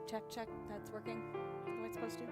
check. That's working the way it's supposed to.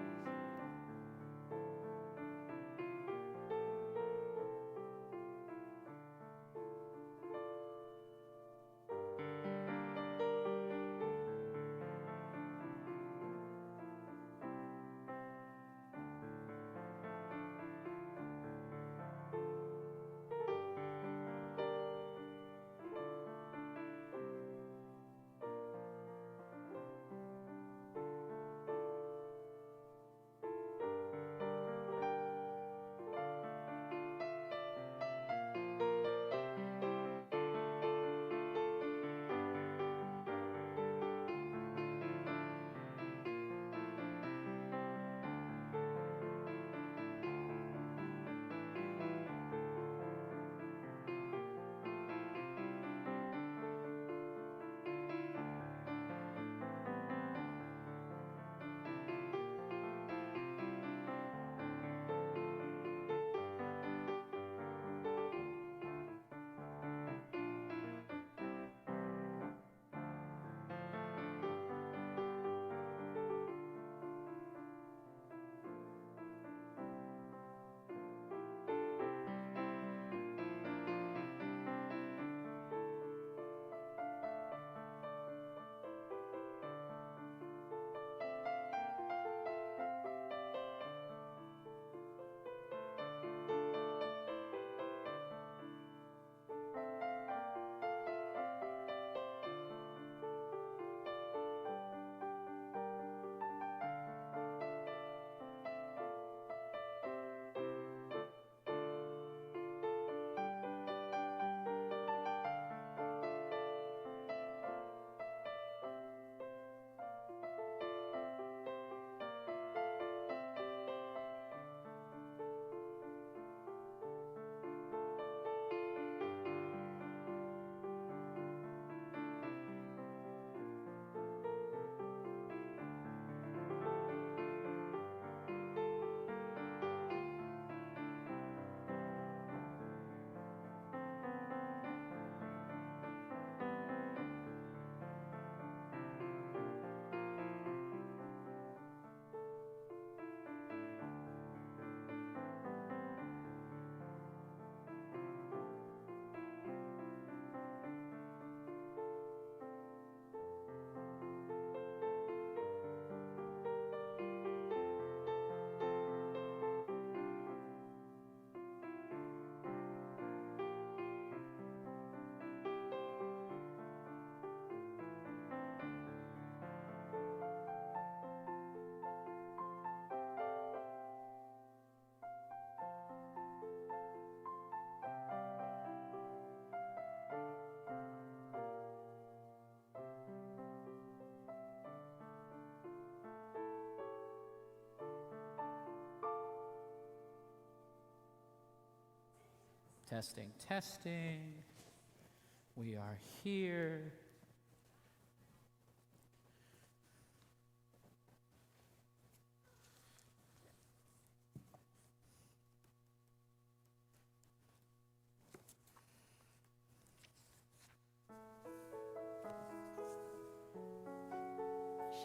Testing. We are here.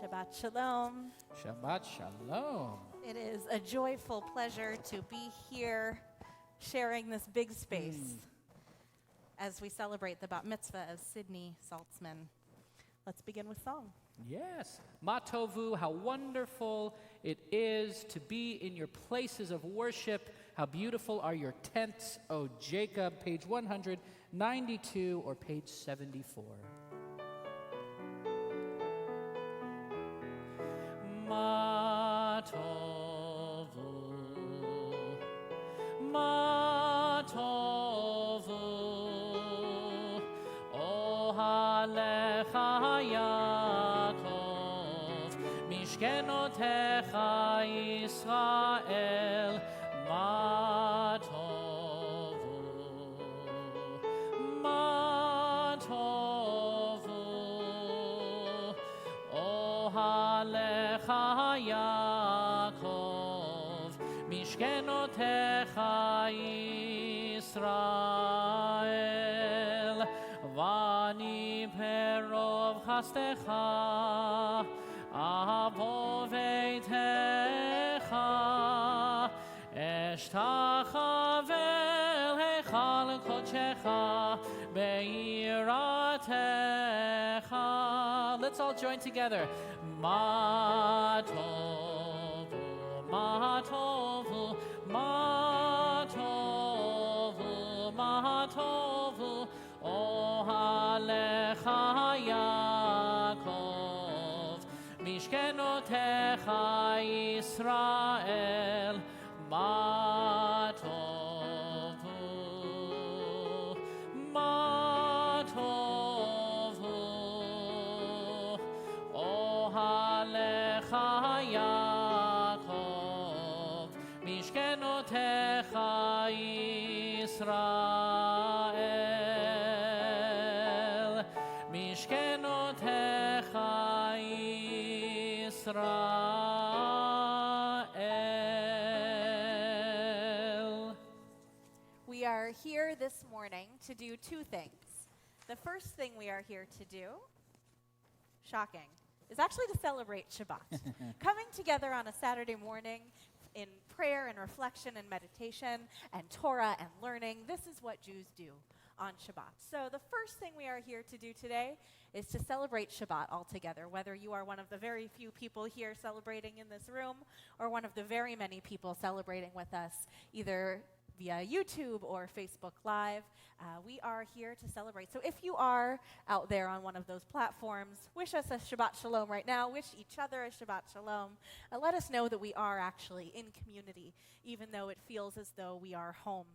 Shabbat Shalom. Shabbat Shalom. It is a joyful pleasure to be here sharing this big space as we celebrate the Bat Mitzvah of Sydney Saltzman. Let's begin with song. Yes. Ma tovu, how wonderful it is to be in your places of worship. How beautiful are your tents, O Jacob, page 192 or page 74. Ma tovu, ma tovu, ohalecha Yaakov, mishkenotecha Yisrael, ma tovu, ma tovu, ohalecha Yaakov, mishkenotecha Yisrael, vani perov chastecha avo veitecha, eshtachavel heichal kodecha beiratecha. Let's all join together. Ma tovu, ma tovu, ma tovu, ma tovu, ohalecha Yaakov, mishkenotecha Yisrael, ma tovu, ma tovu, ohalecha Yaakov, mishkenotecha Yisrael, mishkenotecha Yisrael. We are here this morning to do two things. The first thing we are here to do, shocking, is actually to celebrate Shabbat. Coming together on a Saturday morning in prayer and reflection and meditation and Torah and learning, this is what Jews do on Shabbat. So the first thing we are here to do today is to celebrate Shabbat all together, whether you are one of the very few people here celebrating in this room or one of the very many people celebrating with us either via YouTube or Facebook Live. We are here to celebrate. So if you are out there on one of those platforms, wish us a Shabbat Shalom right now. Wish each other a Shabbat Shalom. Let us know that we are actually in community, even though it feels as though we are home.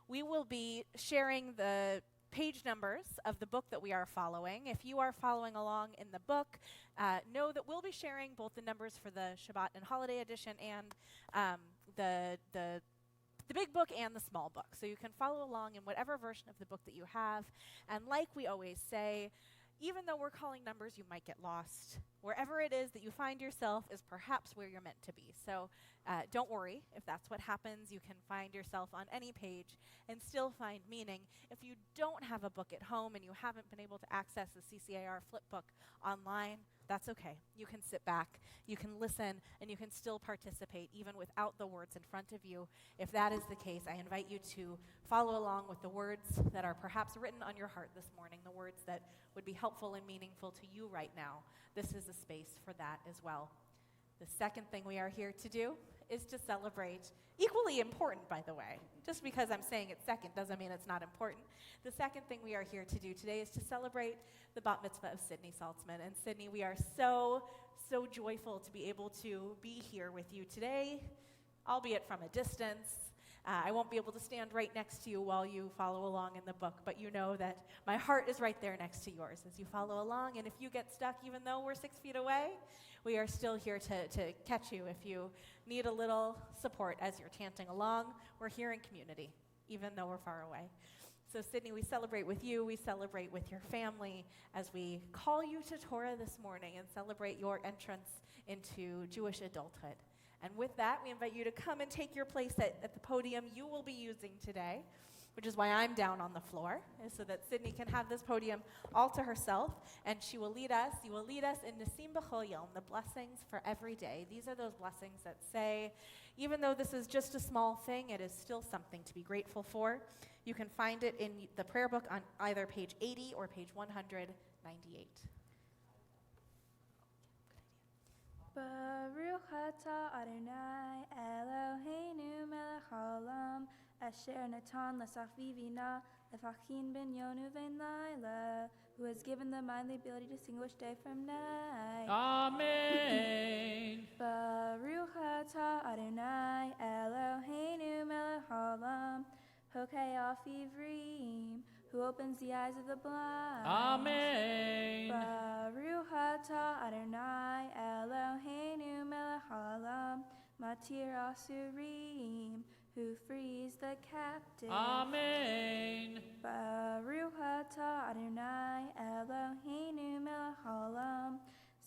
We will be sharing the page numbers of the book that we are following. If you are following along in the book, know that we'll be sharing both the numbers for the Shabbat and Holiday Edition and the big book and the small book. So you can follow along in whatever version of the book that you have. And like we always say, even though we're calling numbers, you might get lost. Wherever it is that you find yourself is perhaps where you're meant to be. So don't worry if that's what happens. You can find yourself on any page and still find meaning. If you don't have a book at home and you haven't been able to access the CCAR flip book online, that's okay. You can sit back, you can listen, and you can still participate even without the words in front of you. If that is the case, I invite you to follow along with the words that are perhaps written on your heart this morning, the words that would be helpful and meaningful to you right now. This is a space for that as well. The second thing we are here to do is to celebrate, equally important, by the way. Just because I'm saying it's second doesn't mean it's not important. The second thing we are here to do today is to celebrate the Bat Mitzvah of Sydney Saltzman. And Sydney, we are so joyful to be able to be here with you today, albeit from a distance. I won't be able to stand right next to you while you follow along in the book, but you know that my heart is right there next to yours as you follow along. And if you get stuck, even though we're 6 feet away, we are still here to catch you if you need a little support as you're chanting along. We're here in community, even though we're far away. So Sydney, we celebrate with you, we celebrate with your family as we call you to Torah this morning and celebrate your entrance into Jewish adulthood. And with that, we invite you to come and take your place at the podium you will be using today, which is why I'm down on the floor, so that Sydney can have this podium all to herself, and you will lead us in Nisim B'chol Yom, the blessings for every day. These are those blessings that say, even though this is just a small thing, it is still something to be grateful for. You can find it in the prayer book on either page 80 or page 198. Baruch atah Adonai Eloheinu melech haolam asher natan l'sachvivina lefachin ben yonu vein laila, who has given the mind the ability to distinguish day from night. Amen. Baruch atah Adonai Eloheinu melech haolam hokei af ivrim, who opens the eyes of the blind. Amen. Baruch atah Adonai Eloheinu melech haolam matir asurim, who frees the captive. Amen. Baruch atah Adonai Eloheinu melech haolam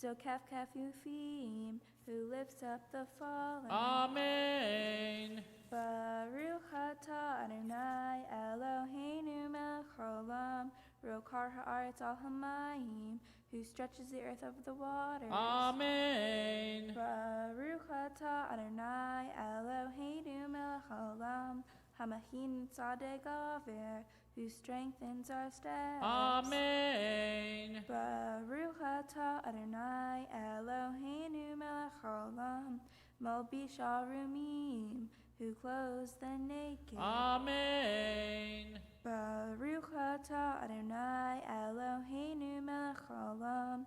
zokef kefufim, who lifts up the fallen. Amen. Baruch atah Adonai Eloheinu melech haolam Rokar ha'aretz al hamayim, who stretches the earth over the waters. Amen. Baruch atah Adonai Eloheinu melech haolam, hamachin tzadek aver, who strengthens our steps. Amen. Baruch atah Adonai Eloheinu melech haolam, Malbish arumim, who clothes the naked. Amen. Baruch atah Adonai Eloheinu melech haolam,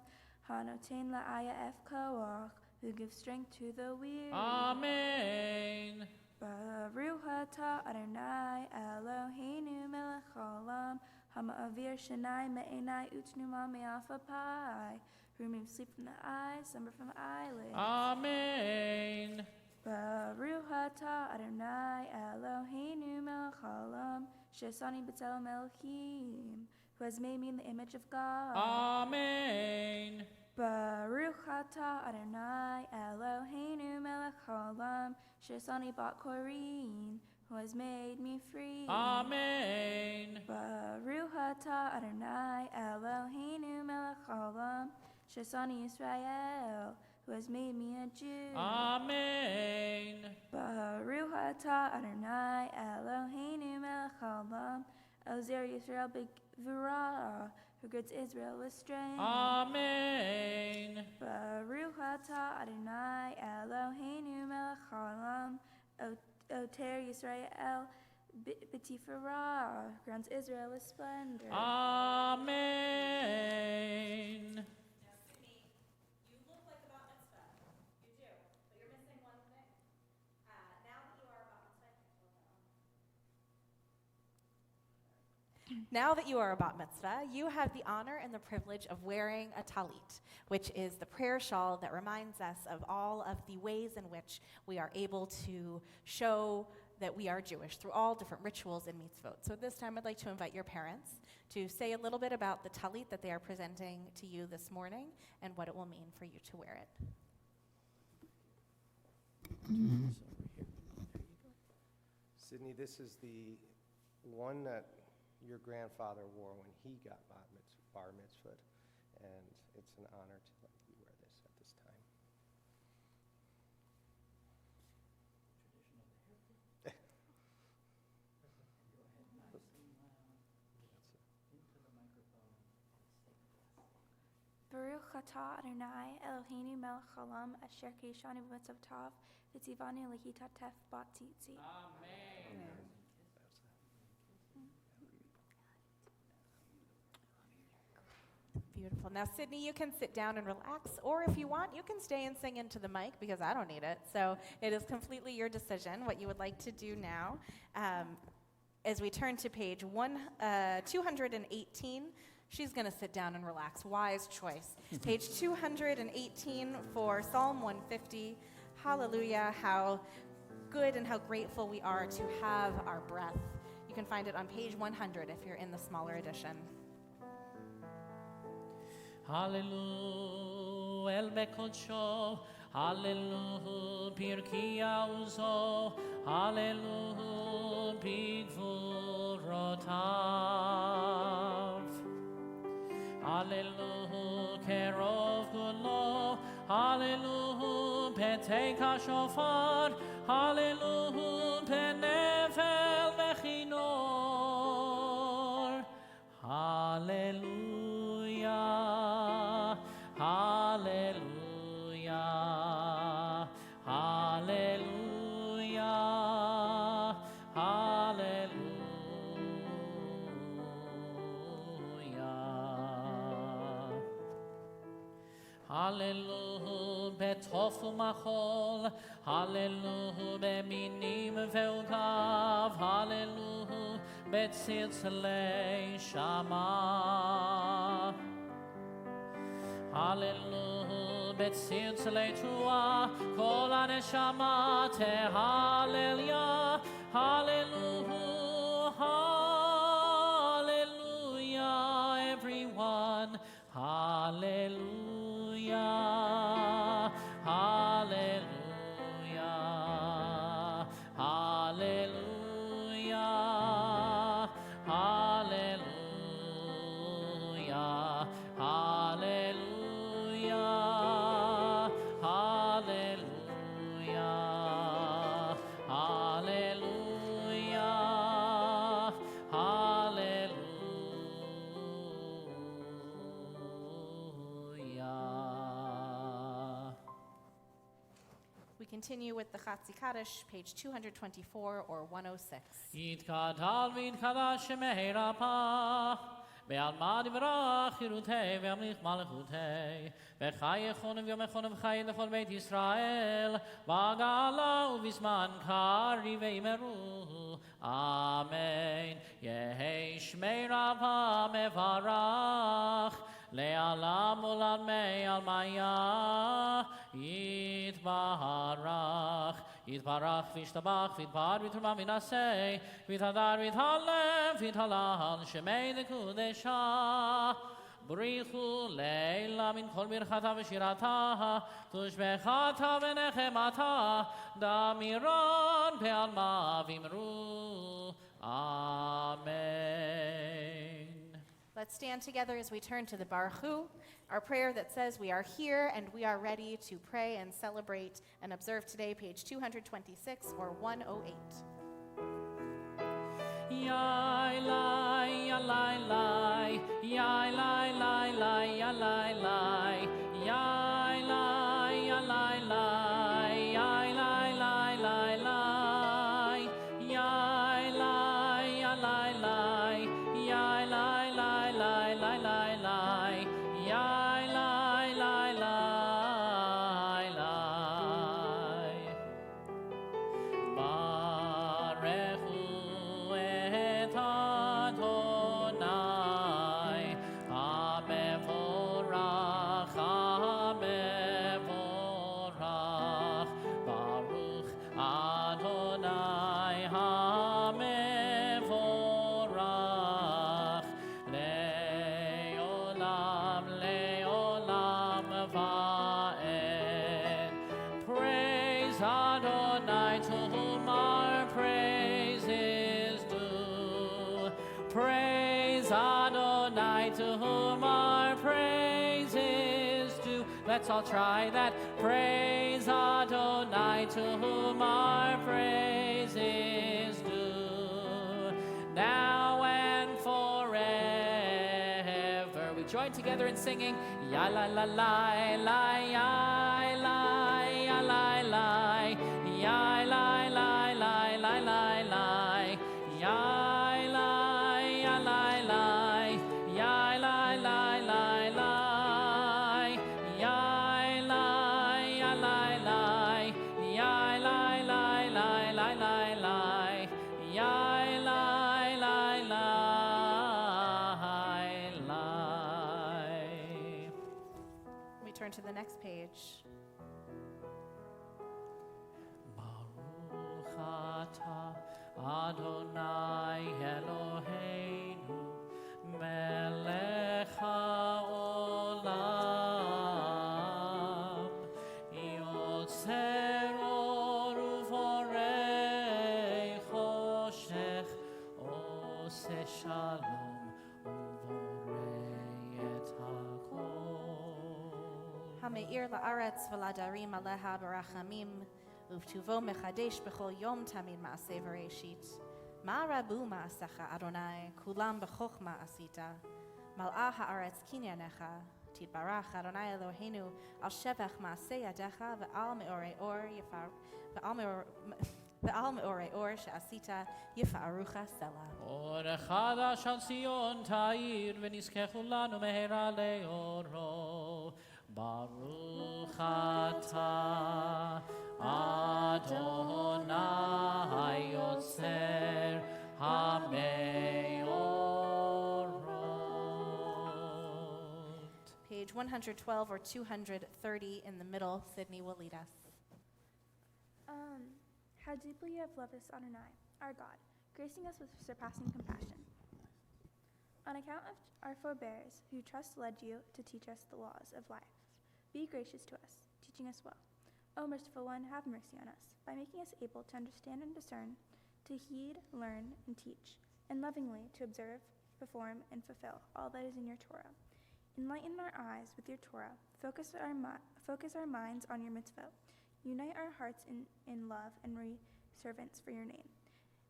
hanoten la'aya ef koach, who gives strength to the weary. Amen. Baruch atah Adonai Eloheinu melech haolam, hama'avir shenai me'enai utnuma me'afapai, who removes sleep from the eyes, slumber from the eyelids. Amen. Baruch atah Adonai Eloheinu melech haolam, shesani b'tzelem Elohim, who has made me in the image of God. Amen. Baruch atah Adonai Eloheinu melech haolam, shesani bat korin, who has made me free. Amen. Baruch atah Adonai Eloheinu melech haolam, shesani Israel, who has made me a Jew. Amen. Baruch atah Adonai Eloheinu melech haolam, Ozer Yisrael b'gvura, who girds Israel with strength. Amen. Baruch atah Adonai Eloheinu melech haolam, Oter Yisrael b'tifara, crowns Israel with splendor. Amen. You look like a bat mitzvah. You do, but you're missing one thing. Now that you are a bat mitzvah, you have the honor and the privilege of wearing a talit, which is the prayer shawl that reminds us of all of the ways in which we are able to show that we are Jewish through all different rituals and mitzvot. So this time I'd like to invite your parents to say a little bit about the talit that they are presenting to you this morning and what it will mean for you to wear it. Sydney, this is the one that your grandfather wore when he got bar mitzvah, and it's an honor to let you wear this at this time. Baruch atah Adonai Eloheinu melech haolam, asher kishanu b'mitzav tov, v'tzivanu lehitatef bat tzitzi. Amen. Beautiful. Now, Sydney, you can sit down and relax, or if you want, you can stay and sing into the mic because I don't need it. So it is completely your decision what you would like to do now. As we turn to page 218, she's going to sit down and relax. Wise choice. Page 218 for Psalm 150. Hallelujah, how good and how grateful we are to have our breath. You can find it on page 100 if you're in the smaller edition. Hallelujah, El Bekodsho, Hallelujah, Pirkia Uzo, Hallelujah, Bigvurotav, Hallelujah, Kerov Gulo, Hallelujah, Peteka Shofar, Hallelujah, Penefel Bechinor, Hallelujah. Hallelujah, hallelujah, hallelujah. Hallelujah, betofu machol, hallelujah, beminim ve'ugav, hallelujah, betzilzalei shama. Hallelujah, betzilzalei trua, kol haneshama tehallelujah, hallelujah, hallelujah, everyone, hallelujah, hallelujah, hallelujah, hallelujah. continue with the Chatzi Kaddish, page 224 or 106. יתגדל ויתקדש שמי רפא, בעלמא דברך חירותי וימליך מלכותי, וחייכון ויומכון וחיי לכל בית ישראל, בגאלה ובזמן קריב וימרו, אמן. יהי שמי רפא מברך, לעלם ולעלמי עלמיה יתברך. יתברך וישתבח ויתבר ויתרומם וינשא ויתהדר ויתהלם ויתהלל שמי לקודשה. בריחו לילה מן כל ברכתה ושירתה, תושבחתה ונחמתה, דמירון בעלמא ואמרו אמן. Let's stand together as we turn to the Baruch Hu, our prayer that says we are here and we are ready to pray and celebrate and observe today, page 226 or 108. Yai lai, ya lai lai, yai lai lai lai, ya lai lai, yai lai, ya lai lai, yai lai lai lai lai, yai lai, ya lai lai, yai lai lai lai lai lai lai, yai lai lai lai lai. Barechu et Adonai, hamevorach, hamevorach, Baruch Adonai, hamevorach, leolam, leolam va'ed. Praise Adonai, to whom our praise is due. Praise Adonai, to whom our praise is due. Let's all try that. Praise Adonai, to whom our praise is due, now and forever. We join together in singing, ya la la la la, ya la ya la la, ya la la la la la la, ya la ya la la, ya la la la la, ya la ya la la, ya la la la la la la, ya la la la la. We turn to the next page. Baruch atah Adonai Eloheinu melech haolam yotzer or uvorei choshech oseh shalom uvorei et hakol. Hameir la'aretz v'ladarim aleha barachamim, uvtuvo mechadesh b'chol yom tamid ma'aseh v'reishit. Ma rabu ma'asecha Adonai, kulam b'chochma asita. Mal'ah ha'aretz kinyanecha, titbarach Adonai Eloheinu, al shevach ma'aseh yadecha, ve'al me'orei or yifar, ve'al me'orei or she'asita yifa'arucha selah. אור חדש על ציון תאיר ונזכחו לנו מהרה לאורו. ברוך אתה אדוני יוצר המאורות. Page 112 or 230 in the middle. Sydney will lead us. How deeply you have loved us, Adonai, our God, gracing us with surpassing compassion. On account of our forebears, who trust led you to teach us the laws of life, be gracious to us, teaching us well. O merciful one, have mercy on us, by making us able to understand and discern, to heed, learn, and teach, and lovingly to observe, perform, and fulfill all that is in your Torah. Enlighten our eyes with your Torah, focus our minds on your mitzvah, unite our hearts in love and servants for your name.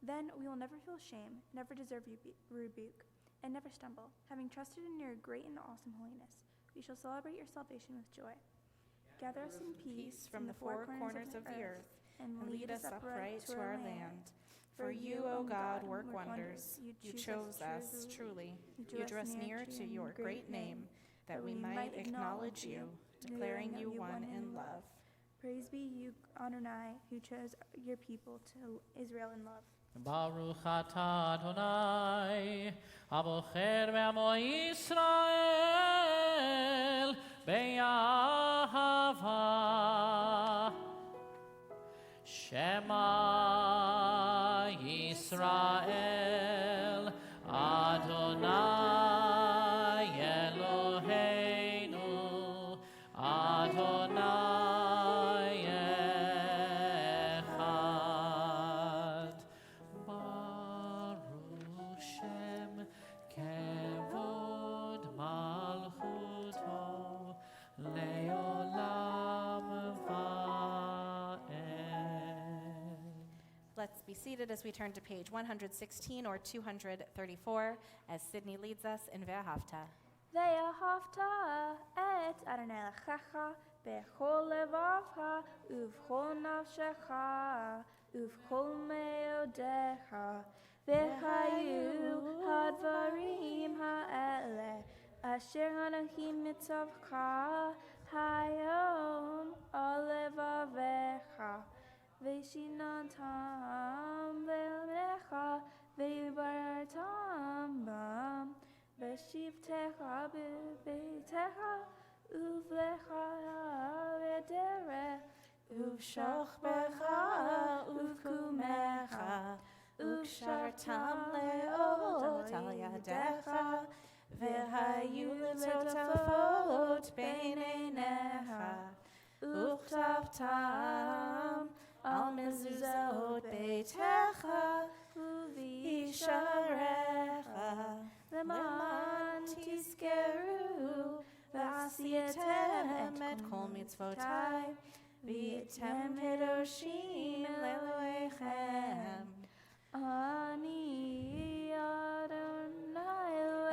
Then we will never feel shame, never deserve rebuke, and never stumble. Having trusted in your great and awesome holiness, we shall celebrate your salvation with joy. Gather us in peace from the four corners of the earth, and lead us upright to our land. For you, O God, work wonders. You chose us, truly. You drew us near to your great name, that we might acknowledge you, declaring you one in love. Praise be you, Adonai, who chose your people to Israel in love. Baruch atah Adonai, abocher ve'amo Yisrael, be'ahava. Shema Yisrael, Adonai Eloheinu, Adonai Echad. Baruch Shem Kevod Malchuto Leolam Va'ed. Let's be seated as we turn to page 116 or 234 as Sydney leads us in Ve'ahavta. ואהבת את אדוני אלוהיך בכל לבבך ובכל נפשך ובכל מאודיך, והיו הדברים האלה אשר אנוכי מצווך היום על לבביך, ושיננתם בעמך ובררתם בם בשבתך בביתך ובלך בדרך ובשוכבך ובקומך וקשרתם לאות על ידיך והיו לטוטפות בין עיניך וכתבתם על מזוזות ביתך ובישעריך למען תזכרו ועשייתם את כל מצוותיי והייתם קדושים לאלוהיכם. אני אדוני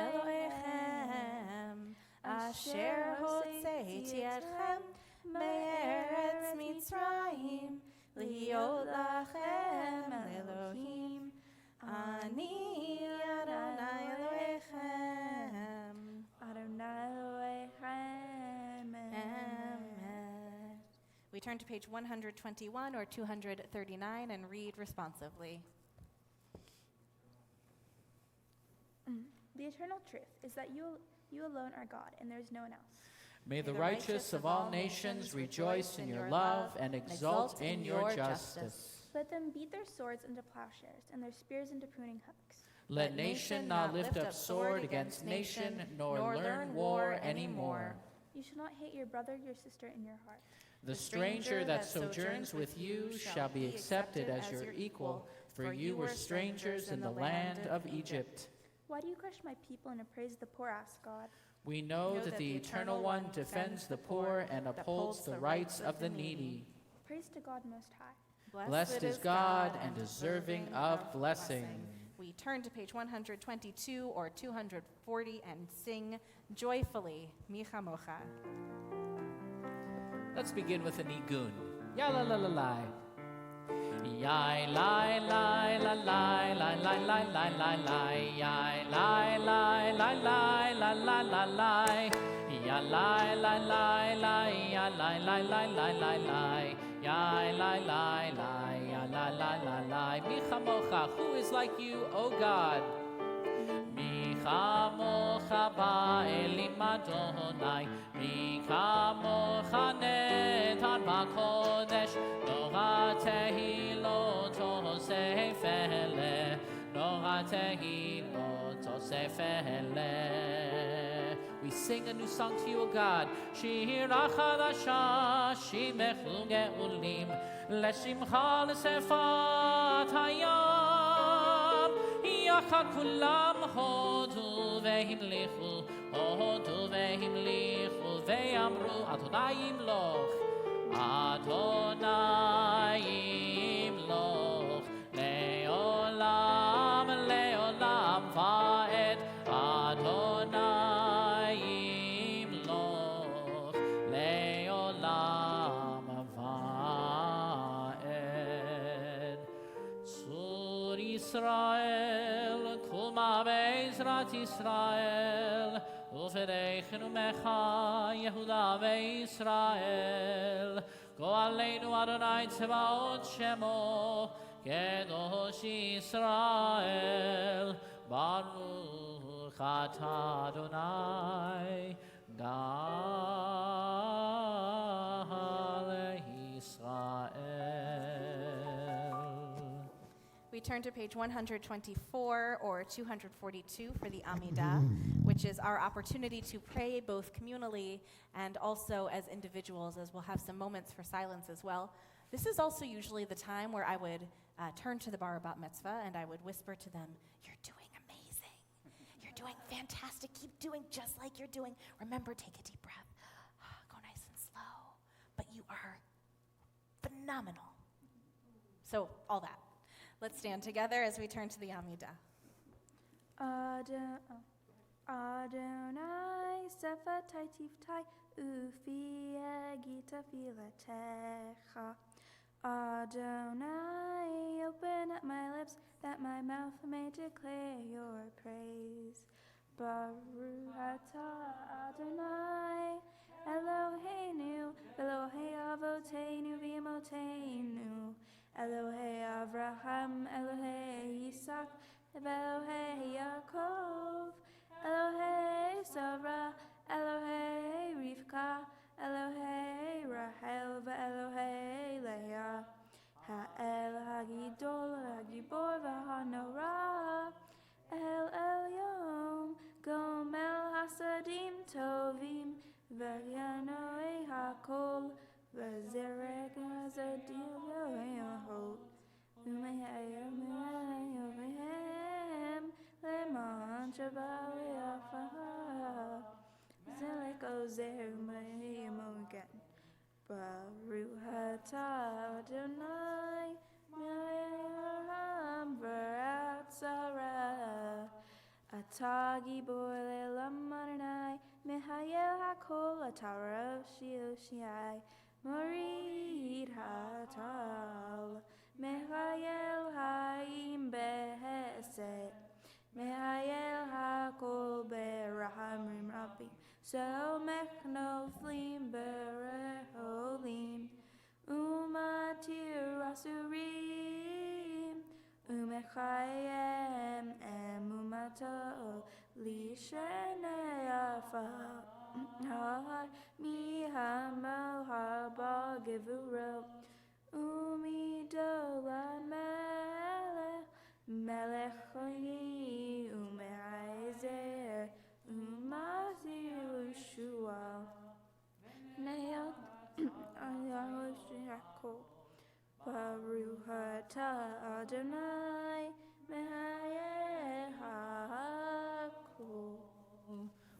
אלוהיכם אשר הוצאתי אתכם מארץ מצרים להיות לכם אלוהים. אני אדוני אלוהיכם. אדוני אלוהיכם. Amen. We turn to page 121 or 239 and read responsively. The eternal truth is that you alone are God, and there is no one else. May the righteous of all nations rejoice in your love and exult in your justice. Let them beat their swords into plowshares and their spears into pruning hooks. Let nation not lift up sword against nation, nor learn war anymore. You shall not hate your brother, your sister in your heart. The stranger that sojourns with you shall be accepted as your equal, for you were strangers in the land of Egypt. Why do you crush my people and appraise the poor? Asked God. We know that the Eternal One defends the poor and upholds the rights of the needy. Praise to God Most High. Blessed is God and deserving of blessing. We turn to page 122 or 240 and sing joyfully, Mi Chamocha. Let's begin with a nigun. Ya la la la la. Ya la la la la la la la la la la. Ya la la la la la la la la. Ya la la la la ya la la la la la la. Ya la la la ya la la la la. Mi chamocha, who is like you, O God? Mi chamocha ba'elim Adonai. Mi chamocha netan b'kodesh. Nora tehilot tosefele. Nora tehilot tosefele. We sing a new song to you, O God. Shir chadasha, shimechu geulim, leshimcha lesefat hayam. Yachad kulam hodu vehimlichu, hodu vehimlichu, ve'amru Adonai imloch, Adonai imloch, le'olam, le'olam va'ed, Adonai imloch, le'olam. Yisrael, Kulma Be'ezrat Yisrael, Ufedeichenu Mecha, Yehuda Ve'Yisrael, Go Aleinu Adonai Tzevaot Shemo, Kedosh Yisrael, Baruch Atah Adonai, Gale Yisrael. We turn to page 124 or 242 for the Amidah, which is our opportunity to pray both communally and also as individuals, as we'll have some moments for silence as well. This is also usually the time where I would turn to the bar bat mitzvah and I would whisper to them, "You're doing amazing. You're doing fantastic. Keep doing just like you're doing. Remember, take a deep breath. Go nice and slow. But you are phenomenal." So all that. Let's stand together as we turn to the Amidah. Adonai sefatai tiftai ufi gita filatecha. Adonai, open up my lips that my mouth may declare your praise. Baruch atah Adonai, Eloheinu, Elohei Avoteinu v'Imoteinu, Elohei Avraham, Elohei Yitzhak, Elohei Yaakov, Elohei Sarah, Elohei Rivka, Elohei Rachel, Elohei Leah, Ha'el Hagidol, Hagibor, V'Hanora, El Elyon, Gomel Hasadim Tovim, V'Yanoi Hakol, V'Zerek Hasadim Yohot, U'Mehayim Yovehem, Leman Shabbat Le'afah, Zelek Ozer U'Mehayim Ogan, Baruch atah Adonai, Me'ayim V'Rat Sarah, Atah Gibor Le'Lam Adonai, Mehayel HaKol, Atah Roshi Oshai, Morid Hatal, Mehayel Ha'im Behesed, Mehayel HaKol Berahamim Rabbi, Somech Noflim Bereholim, Umatir Rasurim, Umechayem Emumato, Lishene Afa, Mihamo Haba Gevuro, Umidola Melech, Melechoyi, Umeizer, Umazir Ushua, Neot Ayahoshako, Baruch atah Adonai, Mehayehako.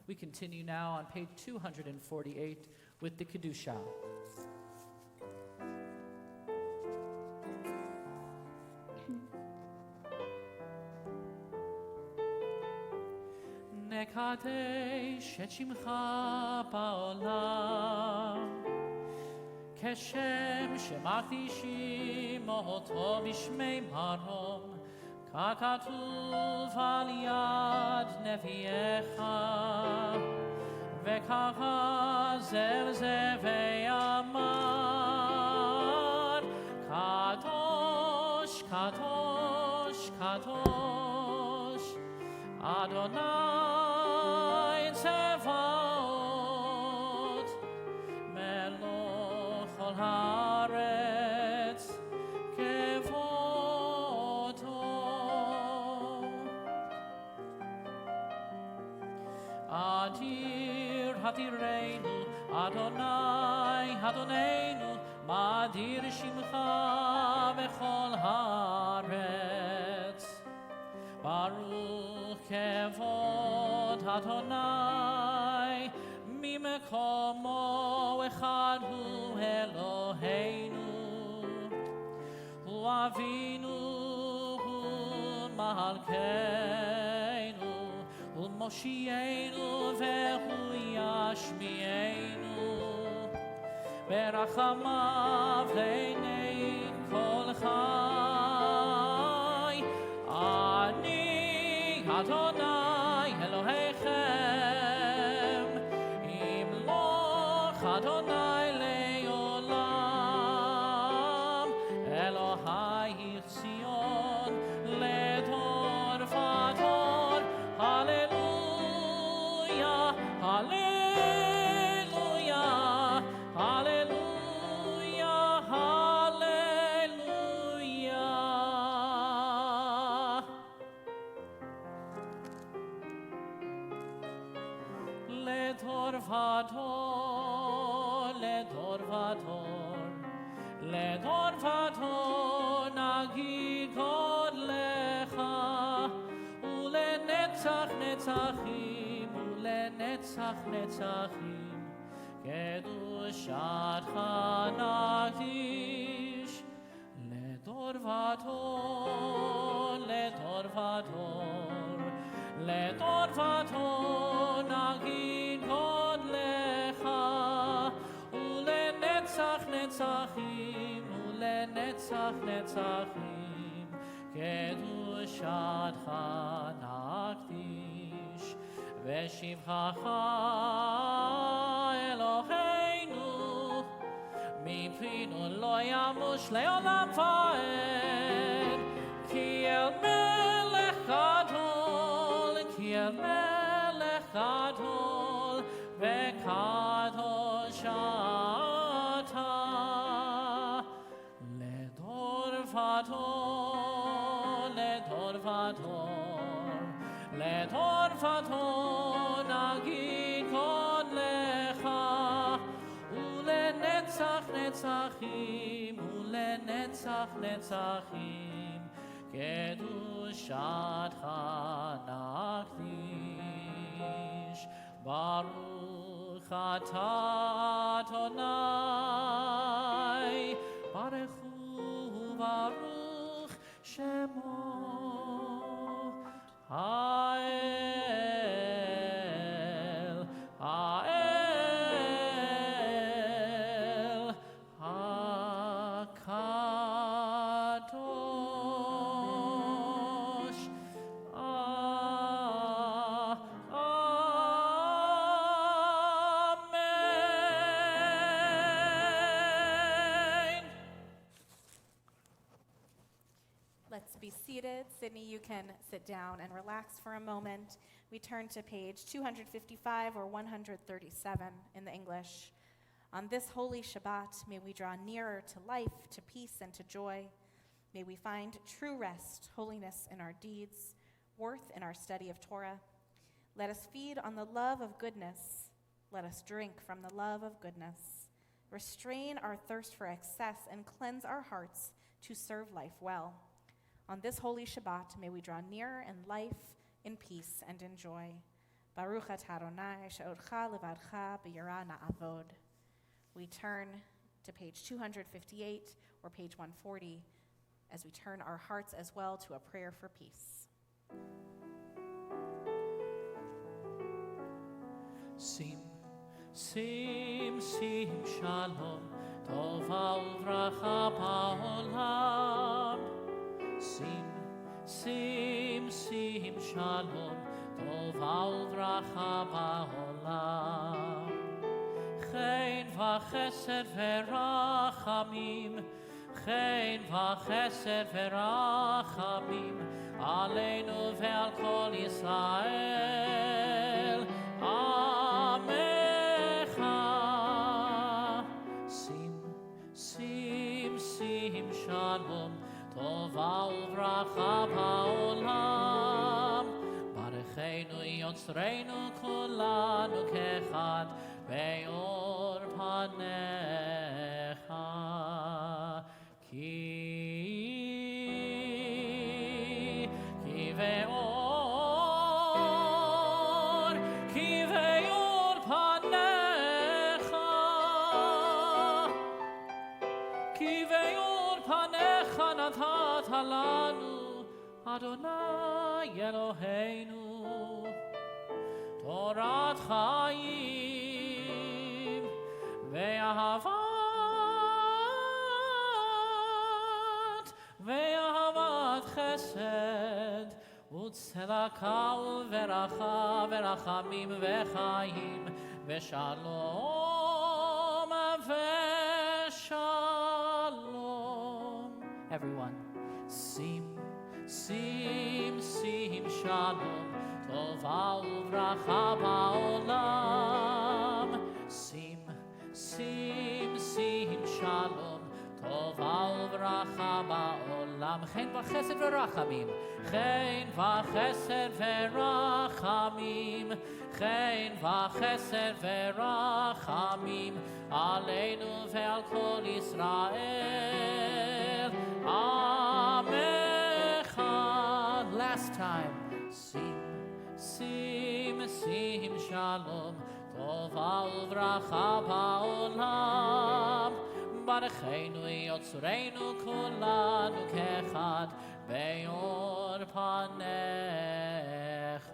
We continue now on page 248 with the Kedushah. Nekadesh et shimcha ba'olam, כשם שמקדישים אותו בשמי מרום, ככתוב על יד נביאך, וככה זר זה ואמר, קדוש, קדוש, קדוש, אדוני צבאות, מלוך כל הארץ כבודו. אדיר אדירנו, אדוני אדוננו, מאדיר שמך בכל הארץ. ברוך כבוד אדוני, ממקומו אחד הוא אלוהינו, הוא אבינו, הוא מלכנו, הוא מושיענו והוא ישמיענו, ברחמיו לעיני כל חי, Adonai Elohechem, Imloch Adonai leolam, Elohai Zion ledor vador, Hallelujah, Hallelujah, Hallelujah, Hallelujah. Ledor vador, ledor vador, ledor vador, nagid God lecha, ulenetzach netzachim, ulenetzach netzachim, kedushatcha nagdish. Ledor vador, ledor vador, ledor vador, nagid God lecha, ulenetzach netzachim, ulenetzach netzachim, kedushatcha nagdish. Veshivchacha Eloheinu, mipinu lo yamush leolam vaed, ki el melech gadol, ki el melech gadol, vekadosh ata. Ledor vador, ledor vador, ledor vador, nagid God lecha, ulenetzach netzachim, ulenetzach netzachim, kedushatcha nagdish. Baruch atah Adonai, baruchu baruch shemo, Ha'el, Ha'el, HaKadosh, Amen. Let's be seated. Sydney, you can sit down and relax for a moment. We turn to page 255 or 137 in the English. On this holy Shabbat, may we draw nearer to life, to peace, and to joy. May we find true rest, holiness in our deeds, worth in our study of Torah. Let us feed on the love of goodness. Let us drink from the love of goodness. Restrain our thirst for excess and cleanse our hearts to serve life well. On this holy Shabbat, may we draw nearer in life, in peace, and in joy. Baruch atah Adonai she'odcha levadcha b'yirah na'avod. We turn to page 258 or page 140 as we turn our hearts as well to a prayer for peace. Sim, sim, sim, shalom, tova uvracha ba'olam. Sim, sim, sim, shalom, tova uvracha ba'olam. Chen v'chesed v'rachamim, chen v'chesed v'rachamim, aleinu ve'al kol Yisrael. Amecha. Sim, sim, sim, shalom, tova uvracha ba'olam. Barucheinu yotzreinu kulanu kechad, be'or panecha. Ki ve'or, ki ve'or panecha, ki ve'or panecha natat halanu, Adonai Eloheinu, Torat chayim ve'ahavat chesed וצדקה וברכה ורחמים וחיים ושלום ושלום. Everyone, שים שלום, טובה וברכה בעולם. שים שלום, טובה וברכה בעולם. חן וחסד ורחמים, חן וחסד ורחמים, חן וחסד ורחמים, עלינו ועל כל ישראל. עמך. Last time. שים שלום, טובה וברכה בעולם. ברכנו יוצרנו כולנו כאחד באור פניך.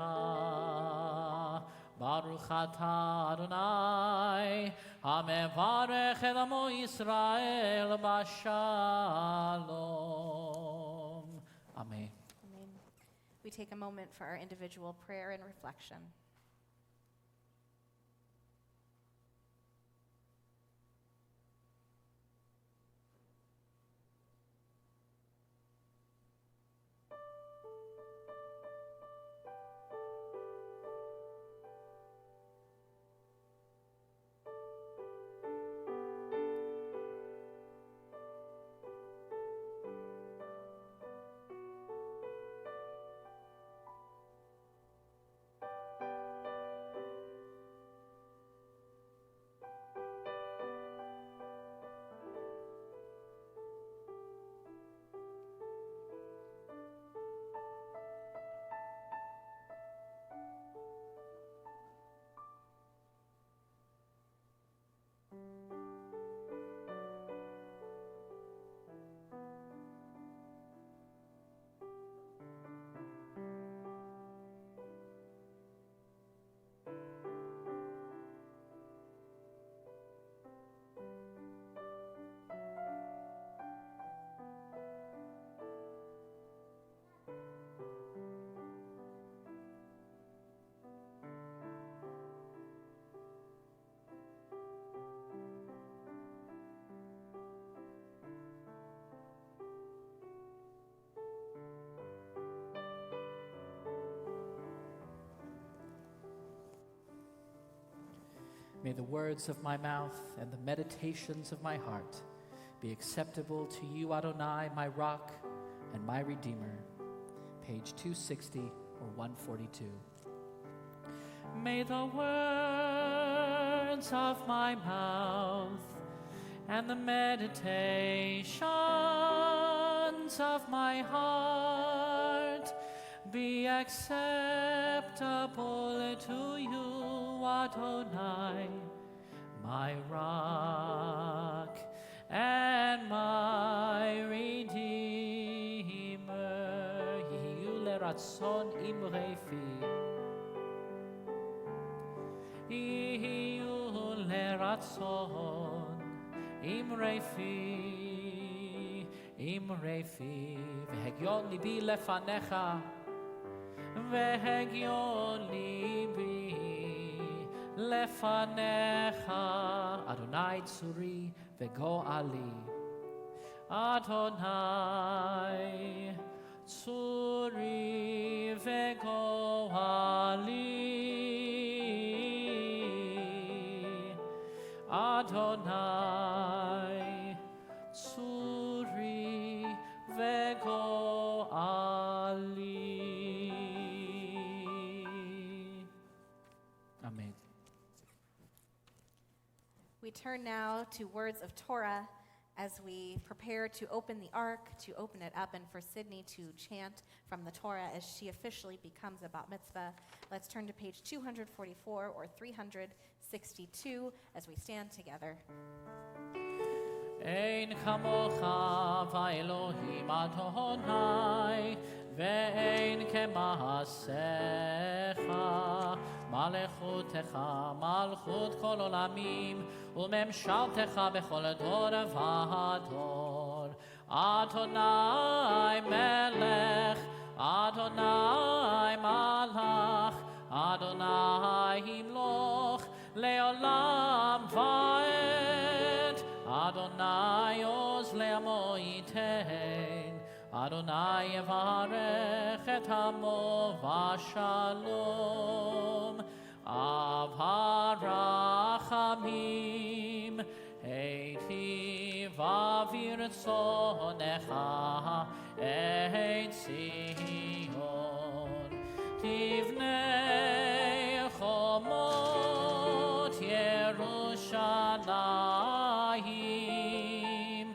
ברוך אתה אדוני המברך את עמו ישראל בשלום. Amen. Amen. We take a moment for our individual prayer and reflection. May the words of my mouth and the meditations of my heart be acceptable to you, Adonai, my rock and my redeemer. Page 260 or 142. May the words of my mouth and the meditations of my heart be acceptable to you, Adonai, my rock and my redeemer. Yehiyu leratzon imrei fi. Yehiyu leratzon imrei fi. Imrei fi. V'hegyon libi lefanecha. V'hegyon libi lefanecha. Adonai tzuri v'go'ali. Adonai tzuri v'go'ali. Adonai tzuri v'go'ali. Amen. We turn now to words of Torah as we prepare to open the ark, to open it up, and for Sydney to chant from the Torah as she officially becomes a bat mitzvah. Let's turn to page 244 or 362 as we stand together. Ein kamocha va'elohim Adonai ve'ein kema'asecha malechutecha malchut kol olamim u'memshaltecha bechol dor v'dor. Adonai melech Adonai malach, Adonai himloch, leolam vaed, Adonai oz le'amo yitein, Adonai yevarech et hamo v'shalom, av harachamim, heitiv avirtzonecha, et Zion, tivnei chomot Yerushalayim,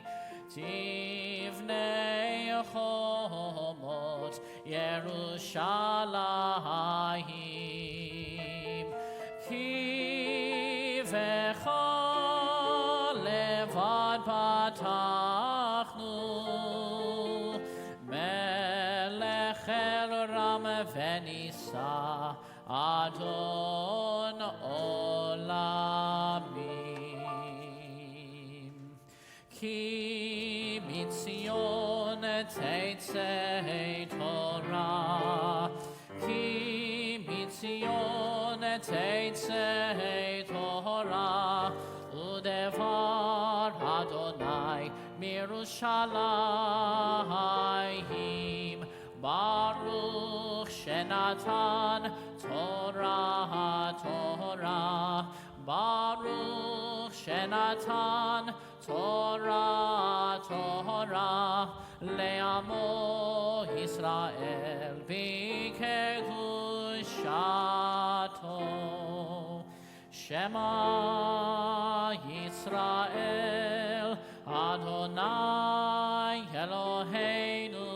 tivnei chomot Yerushalayim, ki vecha levad patachnu, melech el ram venisa, Adon olamim. Ki mitzion teitzei Torah, ki mitzion teitzei Torah, udevar Adonai mirushalayim, Baruch shenatan Torah, Torah, Baruch shenatan Torah, Torah, le'amo Israel b'kedushato. Shema Yisrael, Adonai Eloheinu,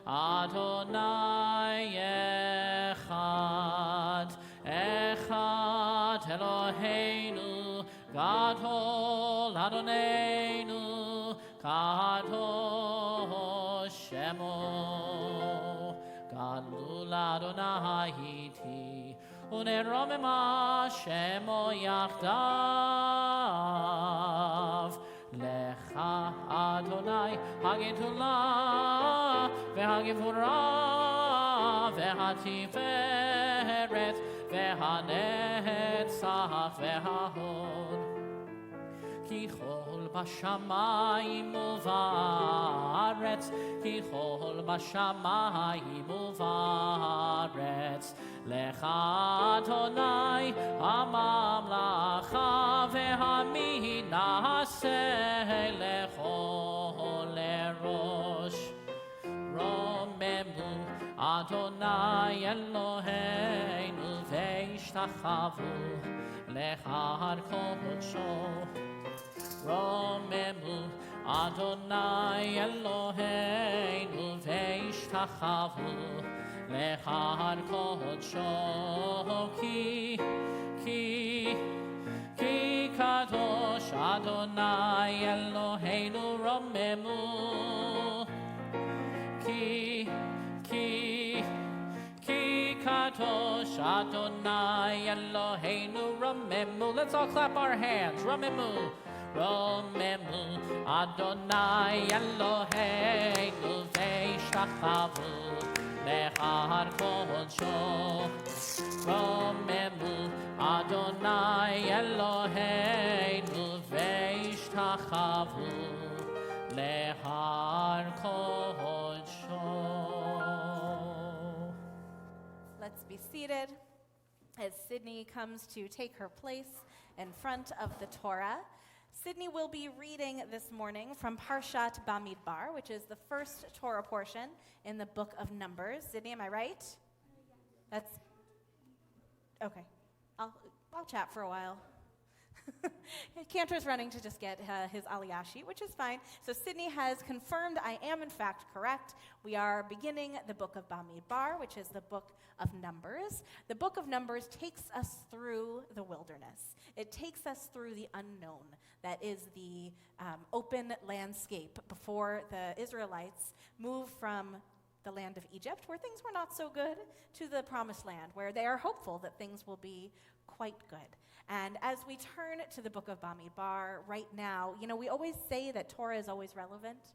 Adonai Echad, Echad Eloheinu, Gadol Adonenu, Gadol Shemo, Gadol Adonai iti, Uneromema Shemo Yachdav, Lecha Adonai Hagitulah, V'hagivurah, V'hatiferet, V'hanetzach, V'hahod. Ki chol b'shamayim u'va'aretz, Ki chol b'shamayim u'va'aretz, Lecha Adonai ha'mamlacha v'haminaseh lechol lerosh. Romemu Adonai Eloheinu ve'ishtachavu lechar kodsho. Romemu Adonai Eloheinu ve'ishtachavu lechar kodsho. Ki kadosh Adonai Eloheinu romemu. Ki kadosh Adonai Eloheinu romemu. Let's all clap our hands. Romemu. Romemu Adonai Eloheinu ve'ishtachavu lechar kodsho. Romemu Adonai Eloheinu ve'ishtachavu lechar kodsho. Let's be seated as Sydney comes to take her place in front of the Torah. Sydney will be reading this morning from Parshat Bamidbar, which is the first Torah portion in the book of Numbers. Sydney, am I right? That's okay. I'll chat for a while. Cantor's running to just get his aliyah sheet, which is fine. So Sydney has confirmed I am in fact correct. We are beginning the book of Bamidbar, which is the book of Numbers. The book of Numbers takes us through the wilderness. It takes us through the unknown. That is the open landscape before the Israelites move from the land of Egypt, where things were not so good, to the promised land, where they are hopeful that things will be quite good. And as we turn to the book of Bamidbar right now, we always say that Torah is always relevant,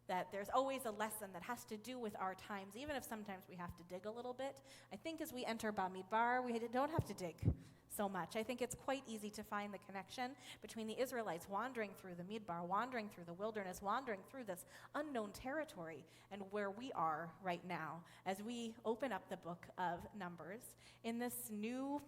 that there's always a lesson that has to do with our times, even if sometimes we have to dig a little bit. I think as we enter Bamidbar, we don't have to dig so much. I think it's quite easy to find the connection between the Israelites wandering through the Midbar, wandering through the wilderness, wandering through this unknown territory, and where we are right now as we open up the book of Numbers in this new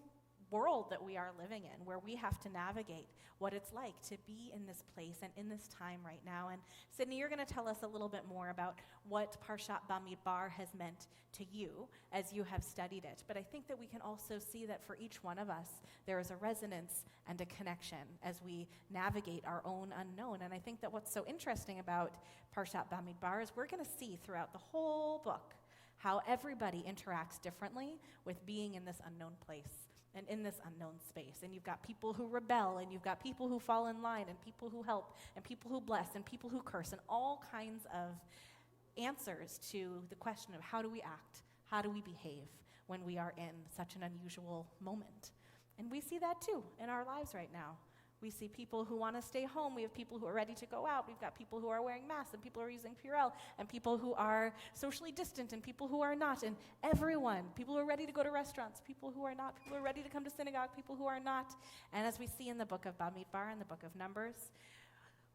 world that we are living in, where we have to navigate what it's like to be in this place and in this time right now. And Sydney, you're going to tell us a little bit more about what Parshat Bamidbar has meant to you as you have studied it. But I think that we can also see that for each one of us, there is a resonance and a connection as we navigate our own unknown. And I think that what's so interesting about Parshat Bamidbar is we're going to see throughout the whole book how everybody interacts differently with being in this unknown place and in this unknown space. And you've got people who rebel, and you've got people who fall in line, and people who help, and people who bless, and people who curse, and all kinds of answers to the question of how do we act, how do we behave when we are in such an unusual moment. And we see that too in our lives right now. We see people who want to stay home. We have people who are ready to go out. We've got people who are wearing masks, and people who are using Purell, and people who are socially distant, and people who are not, and everyone. People who are ready to go to restaurants, people who are not, people who are ready to come to synagogue, people who are not. And as we see in the book of Bamidbar and the book of Numbers,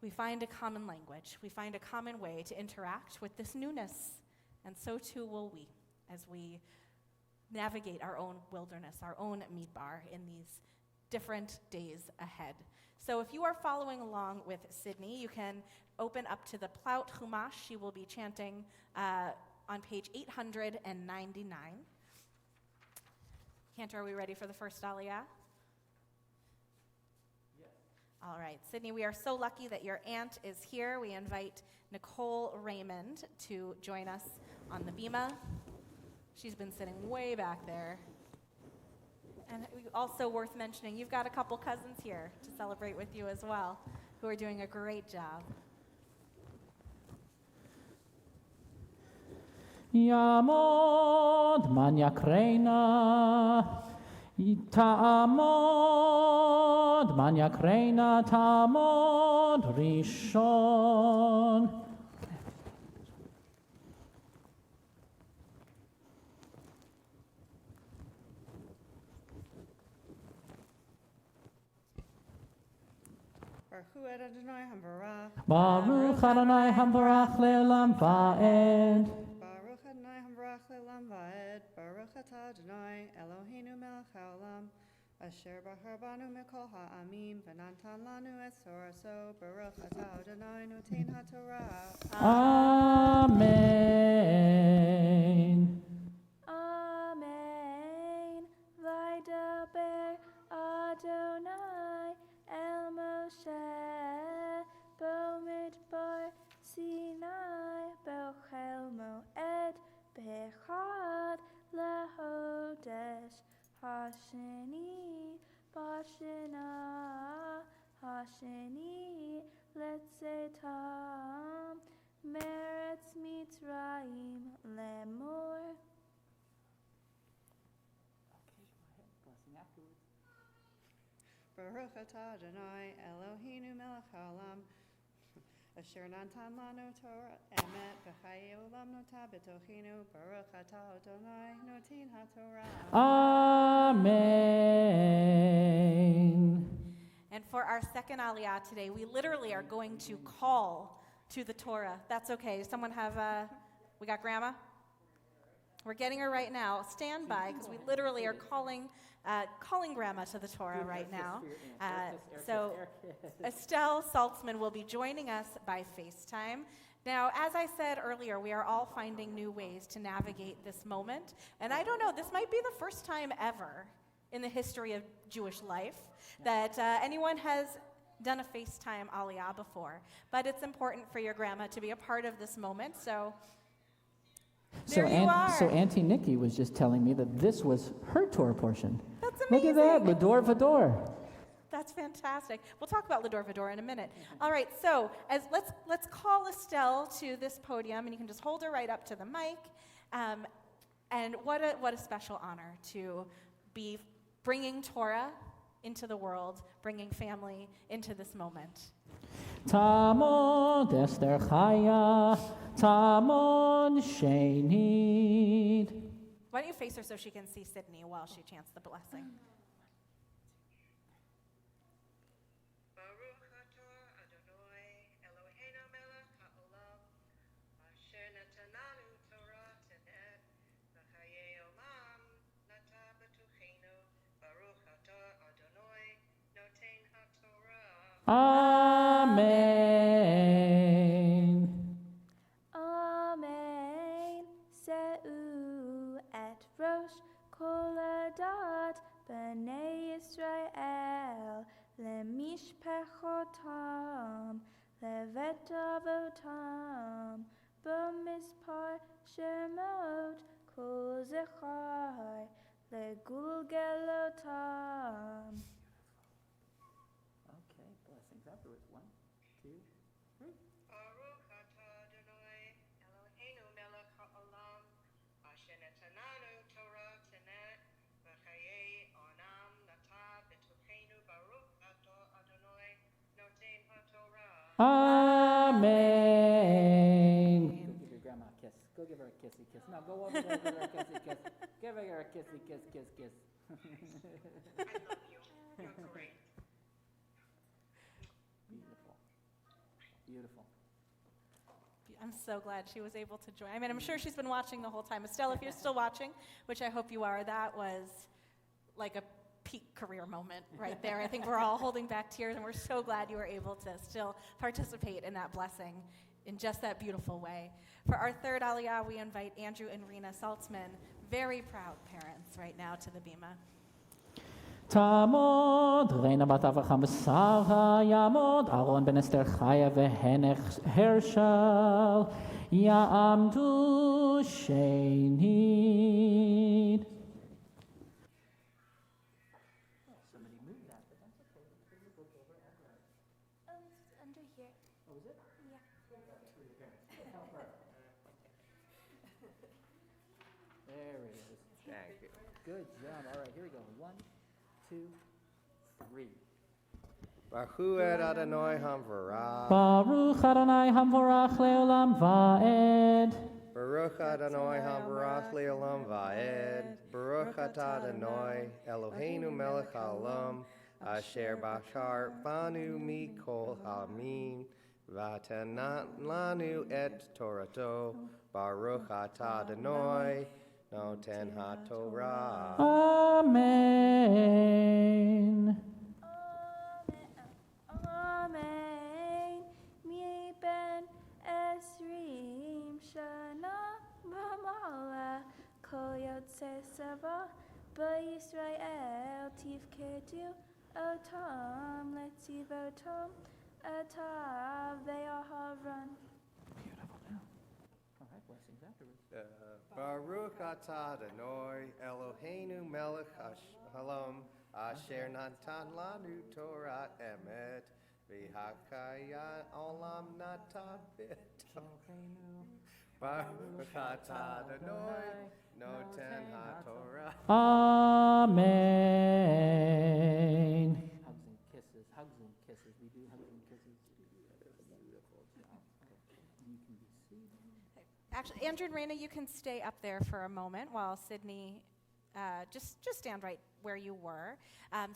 we find a common language. We find a common way to interact with this newness. And so too will we as we navigate our own wilderness, our own Midbar in these different days ahead. So if you are following along with Sydney, you can open up to the Plout Chumash. She will be chanting on page 899. Cantor, are we ready for the first Aliyah? Yes. All right, Sydney, we are so lucky that your aunt is here. We invite Nicole Raymond to join us on the bima. She's been sitting way back there. And also worth mentioning, you've got a couple cousins here to celebrate with you as well, who are doing a great job. Yamod man yakreina, ta'amod man yakreina, ta'amod rishon. Baruch Adonai Hambarach Le'olam Va'ed. Baruch Adonai Hambarach Le'olam Va'ed. Baruch Atah Adonai Eloheinu melech haolam, asher bahar banu mikol ha'amim, v'natan lanu et toraso. Baruch Atah Adonai noten ha'torah. Amen. Amen. Vaydaber Adonai El Moshe Bamidbar Sinai B'chel Moed Bechad Lahodesh Hasheni Bashana Hasheni Letzetam Meretz Mitzrayim Lemor. Baruch Atah Adonai Eloheinu melech haolam, asher natan lanu Torah emet v'chayei olam nota b'tochinu. Baruch Atah Adonai noten ha'torah. Amen. And for our second Aliyah today, we literally are going to call to the Torah. That's okay. Someone have we got Grandma? We're getting her right now. Stand by, because we literally are calling Grandma to the Torah right now. So Estelle Saltzman will be joining us by FaceTime. Now, as I said earlier, we are all finding new ways to navigate this moment. And I don't know, this might be the first time ever in the history of Jewish life that anyone has done a FaceTime Aliyah before. But it's important for your grandma to be a part of this moment, so there you are. So Auntie Nikki was just telling me that this was her Torah portion. That's Look amazing. at that, Lador Vador. That's fantastic. We'll talk about Lador Vador in a minute. All right, so let's call Estelle to this podium, and you can just hold her right up to the mic. And what a special honor to be bringing Torah into the world, bringing family into this moment. Tamod Esther Chaya, Tamod Shenid. Why don't you face her so she can see Sydney while she chants the blessing? Baruch atah Adonai Eloheinu melech haolam asher natananu Torah tenet v'chayei olam nata b'tuchenu Baruch atah Adonai noten haTorah. Amen. Amen. Se'u et rosh kol adat b'nei Yisrael lemishpachotam levet avotam b'mispar shemot kol zechar legulgelotam. Okay, blessings afterwards. 1, 2, 3. Baruch atah Adonai Eloheinu melech haolam asher natananu Torah tenet v'chayei olam nata b'tuchenu Baruch atah Adonai noten haTorah. Amen. Go give your grandma a kiss. Go give her a kissy kiss. No, go over there, give her a kissy kiss. Give her a kissy kiss, kiss, kiss. I love you. You're great. Beautiful. Beautiful. I'm so glad she was able to join. I mean, I'm sure she's been watching the whole time. Estelle, if you're still watching, which I hope you are, that was like a peak career moment right there. I think we're all holding back tears, and we're so glad you were able to still participate in that blessing in just that beautiful way. For our third Aliyah, we invite Andrew and Rena Saltzman, very proud parents right now, to the Bima. Tamod, Reina bat Avraham Sarah, Yamod, Aaron ben Esther Chaya v'Henech Hershel, Ya'amdu Shenid. Somebody moved that, but that's okay. Under here. Oh, is it? Yeah. There it is. Thank you. Good job. All right, here we go. 1, 2, 3. Baruch Adonai Hamvarah. Baruch Adonai Hamvorach Leolam Va'ed. Baruch Adonai Hamvarach Leolam Va'ed. Baruch atah Adonai Eloheinu melech haolam asher bachar banu mikol ha'amim v'atanat lanu et Torato. Baruch atah Adonai noten haTorah. Amen. Amen. Mi ben esrim shana b'ma'ala kol yotzei sava b'Yisrael tivkedu otam letzivotam atav ve'ahavran. Beautiful now. All right, blessings afterwards. Baruch atah Adonai Eloheinu melech haolam asher natan lanu Torah emet v'hakaya olam natan b'to. Baruch atah Adonai noten haTorah. Amen. Hugs and kisses. Hugs and kisses. We do hugs and kisses. Beautiful job. Okay. You can be seated. Actually, Andrew and Raina, you can stay up there for a moment while Sydney, just stand right where you were.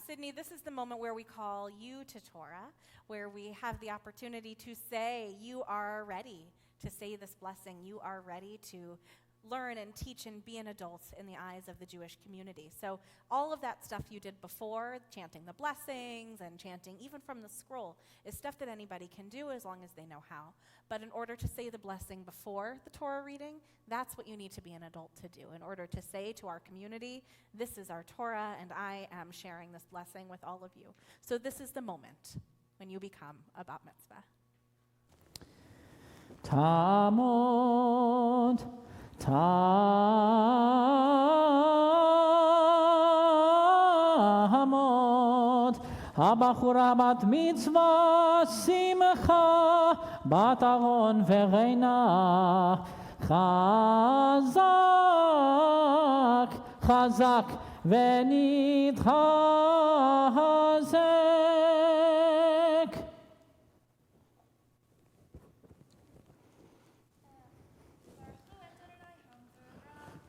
Sydney, this is the moment where we call you to Torah, where we have the opportunity to say you are ready to say this blessing. You are ready to learn and teach and be an adult in the eyes of the Jewish community. So all of that stuff you did before, chanting the blessings and chanting even from the scroll, is stuff that anybody can do as long as they know how. But in order to say the blessing before the Torah reading, that's what you need to be an adult to do. In order to say to our community, this is our Torah, and I am sharing this blessing with all of you. So this is the moment when you become a bat mitzvah. Tamod, Tamod, Habachura Bat Mitzvah, Simcha, Bat Aaron Verena, Chazak, Chazak, Venitchazek.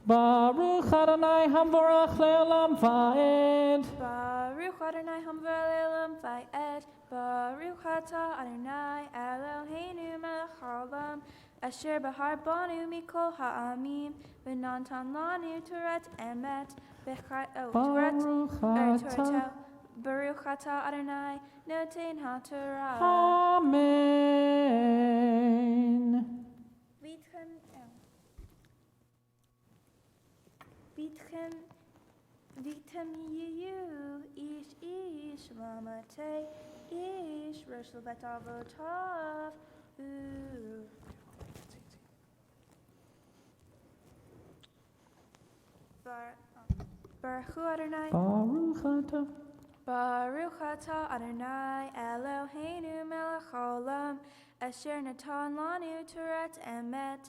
Baruch Adonai Hamvorach Le'olam Va'ed. Baruch Adonai Hamvar Le'olam Va'ed. Baruch Atah Adonai Eloheinu melech haolam asher bahar banu mikol ha'amim v'natan lanu Torah emet Torah Baruch Atah Adonai noten ha'Torah. Amen. Vitam yiyu ish lamate ish rosh levet avotav. Baruch Adonai. Baruch Atah. Baruch Atah Adonai Eloheinu melech haolam asher natan lanu Torah emet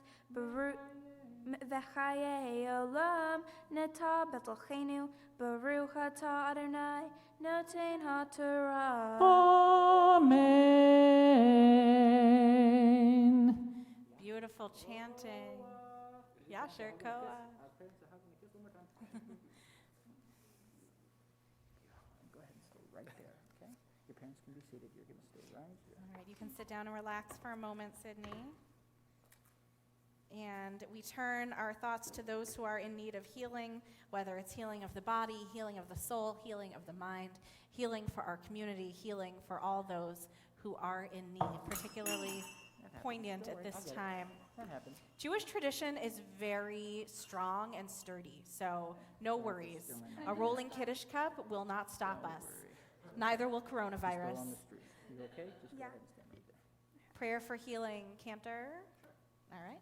v'chayei olam nata b'telchenu Baruch Atah Adonai noten ha'Torah. Amen. Beautiful chanting. Yasher Koah. Go ahead and stay right there, okay? Your parents can be seated. You're going to stay right here. All right, you can sit down and relax for a moment, Sydney. And we turn our thoughts to those who are in need of healing, whether it's healing of the body, healing of the soul, healing of the mind, healing for our community, healing for all those who are in need, particularly poignant at this time. That happens. Jewish tradition is very strong and sturdy, so no worries. A rolling Kiddush cup will not stop us. Neither will coronavirus. On the street. You okay? Just go ahead and stand right there. Prayer for healing, Cantor. All right.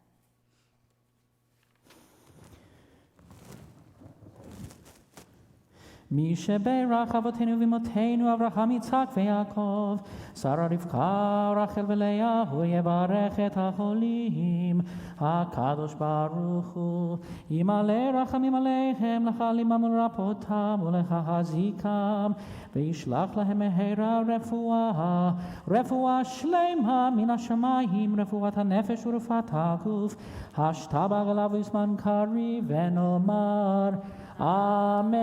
מי שברך אבותינו ואמותינו אברהם יצחק ויעקב שרה רבקה רחל ולאה הוא יברך את החולים הקדוש ברוך הוא ימלא רחמים עליהם לחלים ולרפאותם ולהחזיקם וישלח להם מהרה רפואה שלמה מן השמיים רפואת הנפש ורפואת הגוף השתבח אליו בזמן קריב ונאמר Amen.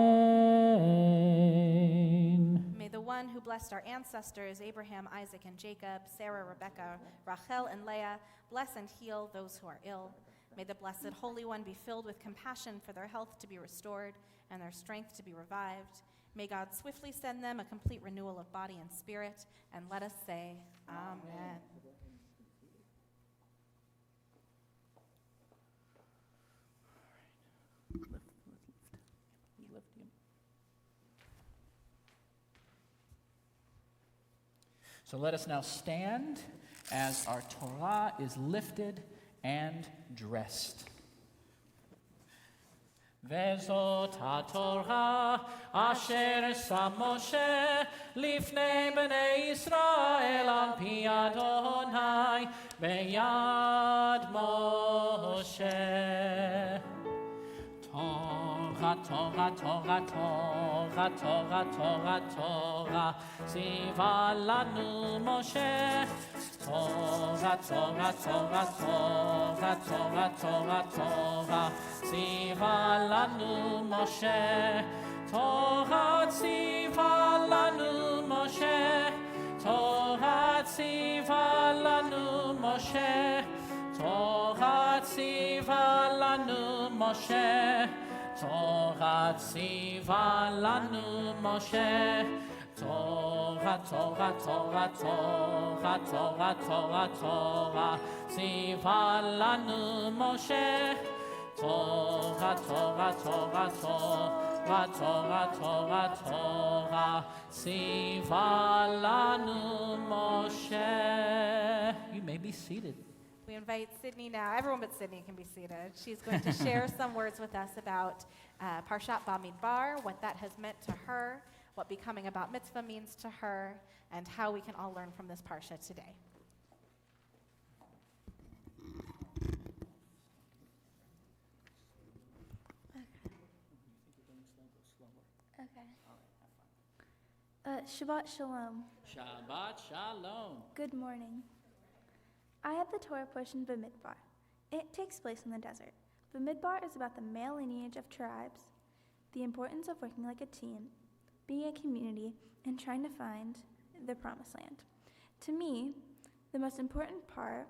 May the one who blessed our ancestors, Abraham, Isaac, and Jacob, Sarah, Rebekah, Rachel, and Leah, bless and heal those who are ill. May the blessed Holy One be filled with compassion for their health to be restored and their strength to be revived. May God swiftly send them a complete renewal of body and spirit, and let us say, Amen. So let us now stand as our Torah is lifted and dressed. וזאת התורה אשר שם משה לפני בני ישראל על פי אדוני ביד משה. Torah, Torah, Torah, Torah, Torah, Torah, Torah, ציווה לנו משה. Torah, Torah, Torah, Torah, Torah, Torah, Torah, ציווה לנו משה. Torah, ציווה לנו משה. Torah, ציווה לנו משה. Torah, ציווה לנו משה. Torah, ציווה לנו משה. Torah, Torah, Torah, Torah, Torah, Torah, Torah, ציווה לנו משה. Torah, Torah, Torah, Torah, Torah, Torah, Torah, ציווה לנו משה. You may be seated. We invite Sydney now. Everyone but Sydney can be seated. She's going to share some words with us about Parshat Bamidbar, what that has meant to her, what becoming a bat mitzvah means to her, and how we can all learn from this parsha today. Shabbat Shalom. Shabbat Shalom. Good morning. I have the Torah portion Bamidbar. It takes place in the desert. Bamidbar is about the male lineage of tribes, the importance of working like a team, being a community, and trying to find the promised land. To me, the most important part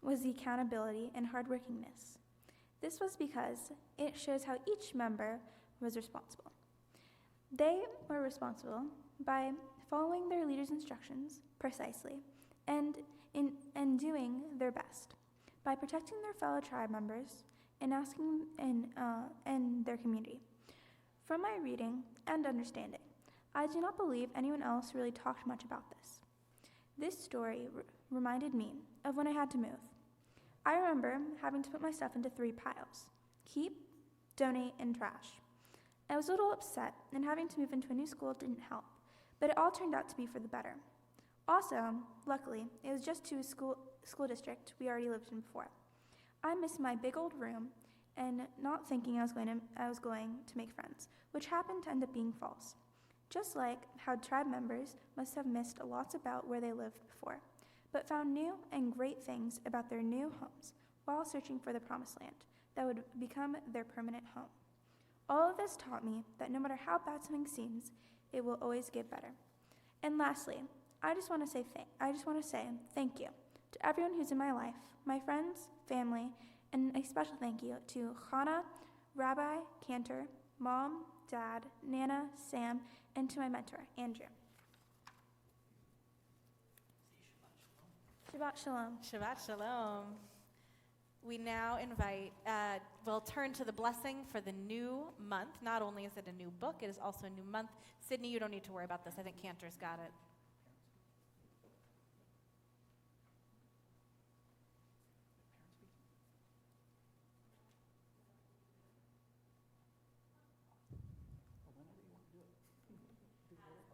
was the accountability and hardworkingness. This was because it shows how each member was responsible. They were responsible by following their leader's instructions precisely and doing their best, by protecting their fellow tribe members and asking and their community. From my reading and understanding, I do not believe anyone else really talked much about this. This story reminded me of when I had to move. I remember having to put my stuff into 3 piles: keep, donate, and trash. I was a little upset, and having to move into a new school didn't help, but it all turned out to be for the better. Also, luckily, it was just to a school district we already lived in before. I missed my big old room and not thinking I was going to make friends, which happened to end up being false. Just like how tribe members must have missed lots about where they lived before, but found new and great things about their new homes while searching for the promised land that would become their permanent home. All of this taught me that no matter how bad something seems, it will always get better. And lastly, I just want to say thank you to everyone who's in my life, my friends, family, and a special thank you to Hannah, Rabbi, Cantor, Mom, Dad, Nana, Sam, and to my mentor, Andrew. Shabbat Shalom. Shabbat Shalom. We now we'll turn to the blessing for the new month. Not only is it a new book, it is also a new month. Sydney, you don't need to worry about this. I think Cantor's got it.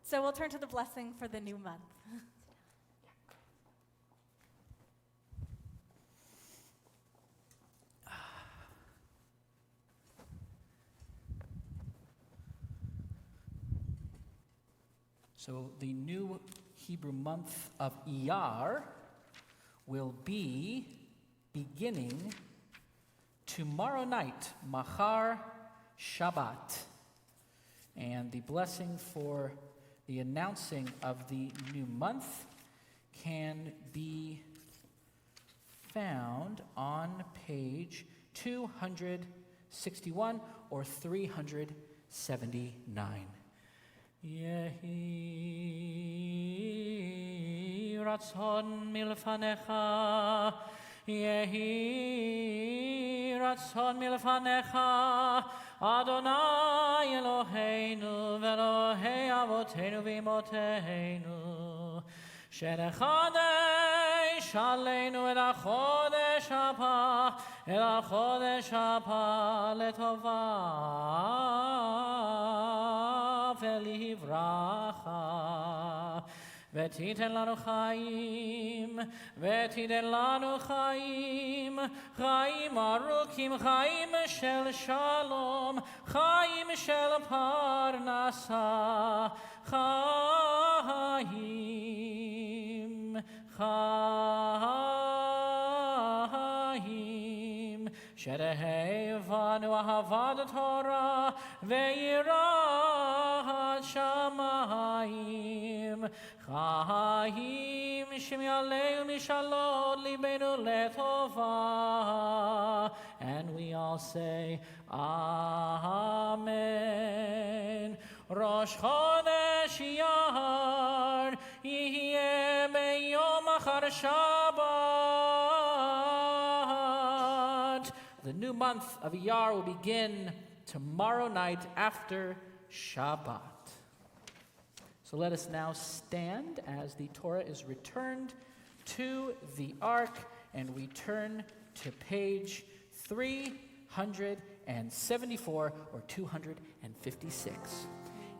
So we'll turn to the blessing for the new month. So the new Hebrew month of Iyar will be beginning tomorrow night, Machar Shabbat. And the blessing for the announcing of the new month can be found on page 261 or 379. Yehi ratzon milfanecha, Yehi ratzon milfanecha, Adonai Eloheinu ve'Elohei avoteinu v'imoteinu, shenechadesh aleinu el hachodesh haba letova ve'livracha, ve'titen lanu chaim, chaim arukim, chaim shel shalom, chaim shel parnasa, chaim sherehevanu ahavad Torah ve'yirat shamayim, chaim shemialeu mishalot libenu letova. And we all say, Amen. Rosh Chodesh Iyar yihye beyom achar Shabbat. The new month of Iyar will begin tomorrow night after Shabbat. So let us now stand as the Torah is returned to the ark, and we turn to page 374 or 256.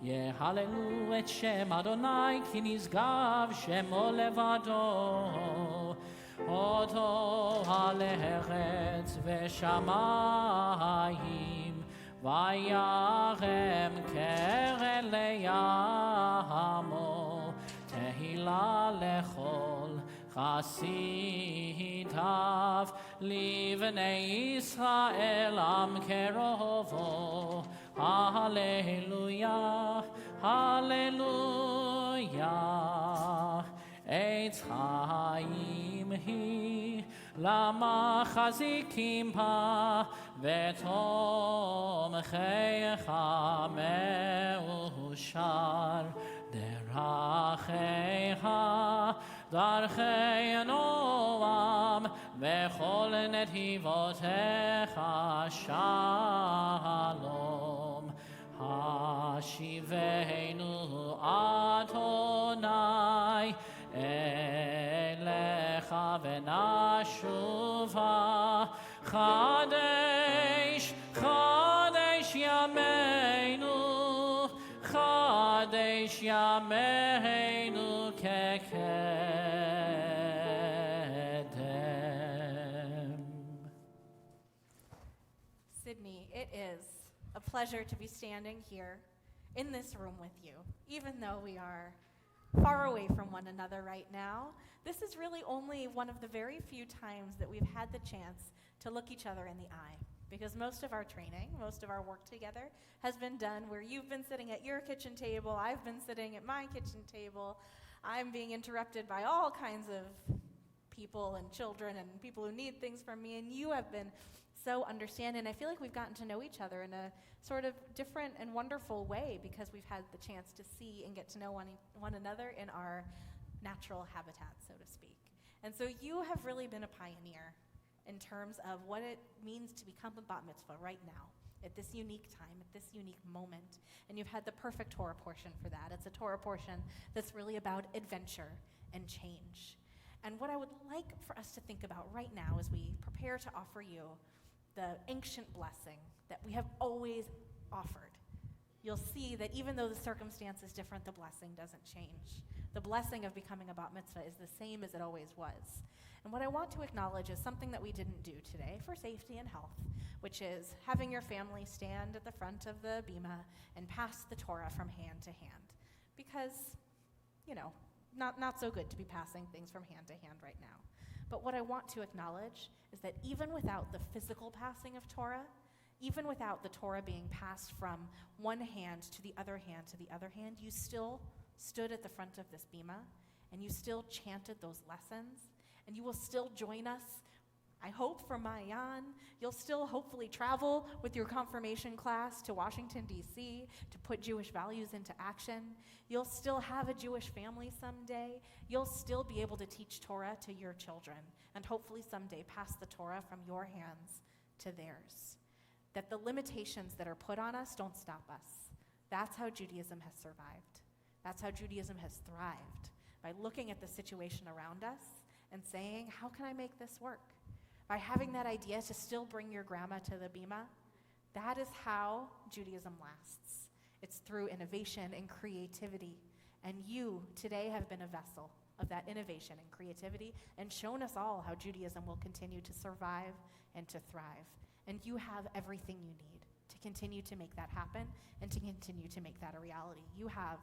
Yehalelu et Shem Adonai ki nizgav Shemo levado, Oto ha'le'eretz ve'shamayim, Vayachem keren le'yamo, Kehilah lechol chasitav, Livnei Israel am kerovo. Hallelujah, hallelujah. Eitz Chaim hi lama chazikim pa v'tomchecha meushar derachecha darchei noam v'chol netivotecha shalom. Hashivenu Adonai elecha v'nashuva Chadesh, Chadesh Yameinu, Chadesh Yameinu kekedem. Sydney, it is a pleasure to be standing here in this room with you, even though we are far away from one another right now. This is really only one of the very few times that we've had the chance to look each other in the eye, because most of our training, most of our work together has been done where you've been sitting at your kitchen table, I've been sitting at my kitchen table, I'm being interrupted by all kinds of people and children and people who need things from me, and you have been so understanding. I feel like we've gotten to know each other in a sort of different and wonderful way because we've had the chance to see and get to know one another in our natural habitat, so to speak. And so you have really been a pioneer in terms of what it means to become a bat mitzvah right now, at this unique time, at this unique moment. And you've had the perfect Torah portion for that. It's a Torah portion that's really about adventure and change. And what I would like for us to think about right now as we prepare to offer you the ancient blessing that we have always offered, you'll see that even though the circumstance is different, the blessing doesn't change. The blessing of becoming a bat mitzvah is the same as it always was. And what I want to acknowledge is something that we didn't do today for safety and health, which is having your family stand at the front of the bima and pass the Torah from hand to hand. Because, not so good to be passing things from hand to hand right now. But what I want to acknowledge is that even without the physical passing of Torah, even without the Torah being passed from one hand to the other hand to the other hand, you still stood at the front of this bima and you still chanted those lessons, and you will still join us, I hope, for Mayan. You'll still hopefully travel with your confirmation class to Washington, D.C. to put Jewish values into action. You'll still have a Jewish family someday. You'll still be able to teach Torah to your children, and hopefully someday pass the Torah from your hands to theirs. That the limitations that are put on us don't stop us. That's how Judaism has survived. That's how Judaism has thrived, by looking at the situation around us and saying, how can I make this work? By having that idea to still bring your grandma to the bima, that is how Judaism lasts. It's through innovation and creativity. And you today have been a vessel of that innovation and creativity and shown us all how Judaism will continue to survive and to thrive. And you have everything you need to continue to make that happen and to continue to make that a reality. You have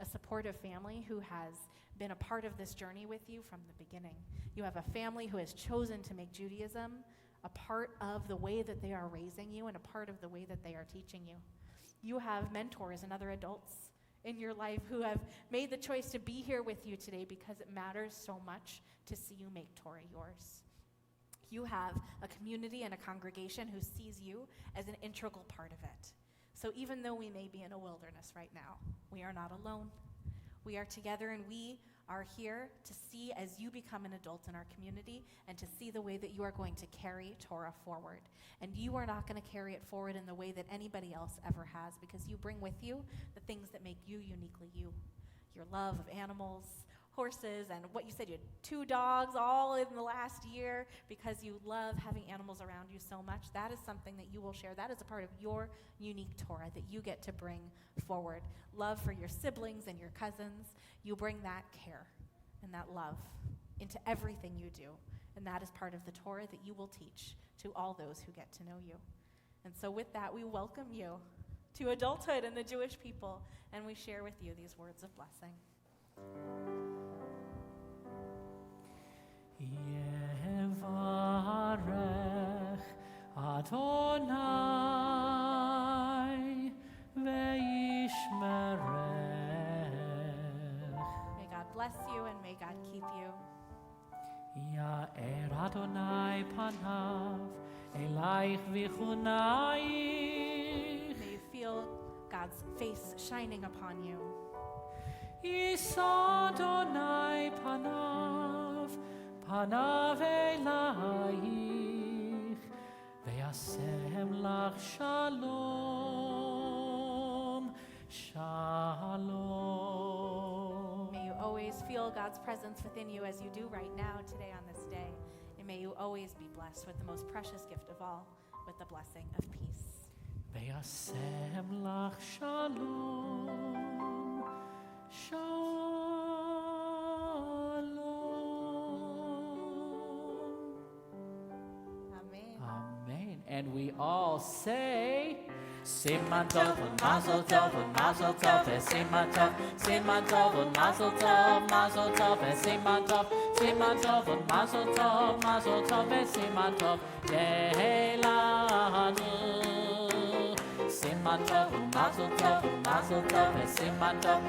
a supportive family who has been a part of this journey with you from the beginning. You have a family who has chosen to make Judaism a part of the way that they are raising you and a part of the way that they are teaching you. You have mentors and other adults in your life who have made the choice to be here with you today because it matters so much to see you make Torah yours. You have a community and a congregation who sees you as an integral part of it. So even though we may be in a wilderness right now, we are not alone. We are together, and we are here to see as you become an adult in our community and to see the way that you are going to carry Torah forward. And you are not going to carry it forward in the way that anybody else ever has, because you bring with you the things that make you uniquely you. Your love of animals, horses, and what you said, you had 2 dogs all in the last year because you love having animals around you so much. That is something that you will share. That is a part of your unique Torah that you get to bring forward. Love for your siblings and your cousins. You bring that care and that love into everything you do. And that is part of the Torah that you will teach to all those who get to know you. And so with that, we welcome you to adulthood and the Jewish people, and we share with you these words of blessing. Yevarech Adonai ve'yishmerech. May God bless you and may God keep you. Ya'er Adonai panav elaich v'chunaich. May you feel God's face shining upon you. Yisa Adonai panav elaich ve'yasem lach shalom, shalom. May you always feel God's presence within you as you do right now today on this day. And may you always be blessed with the most precious gift of all, with the blessing of peace. Ve'yasem lach shalom, shalom. Amen. Amen. And we all say, Siman tov and mazel tov and mazel tov and siman tov and mazel tov and siman tov and mazel tov and siman tov. Yehelanu. Siman tov and mazel tov and siman tov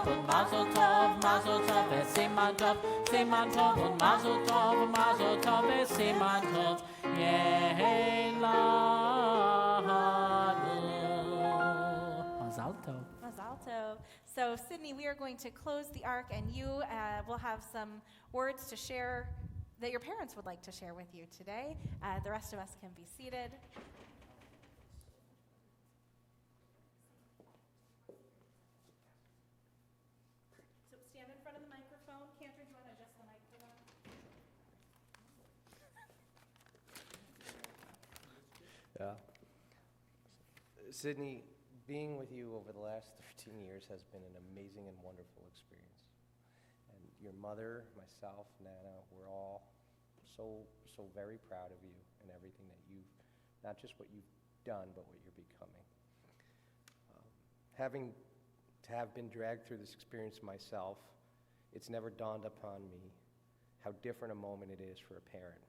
and mazel tov and siman tov and mazel tov and siman tov. Yehelanu. Mazal tov. Mazal tov. So, Sydney, we are going to close the ark, and you will have some words to share that your parents would like to share with you today. The rest of us can be seated. So, stand in front of the microphone. Cantor, do you want to adjust the microphone? Yeah. Sydney, being with you over the last 13 years has been an amazing and wonderful experience. And your mother, myself, Nana, we're all so very proud of you and everything that you've, not just what you've done, but what you're becoming. Having to have been dragged through this experience myself, it's never dawned upon me how different a moment it is for a parent.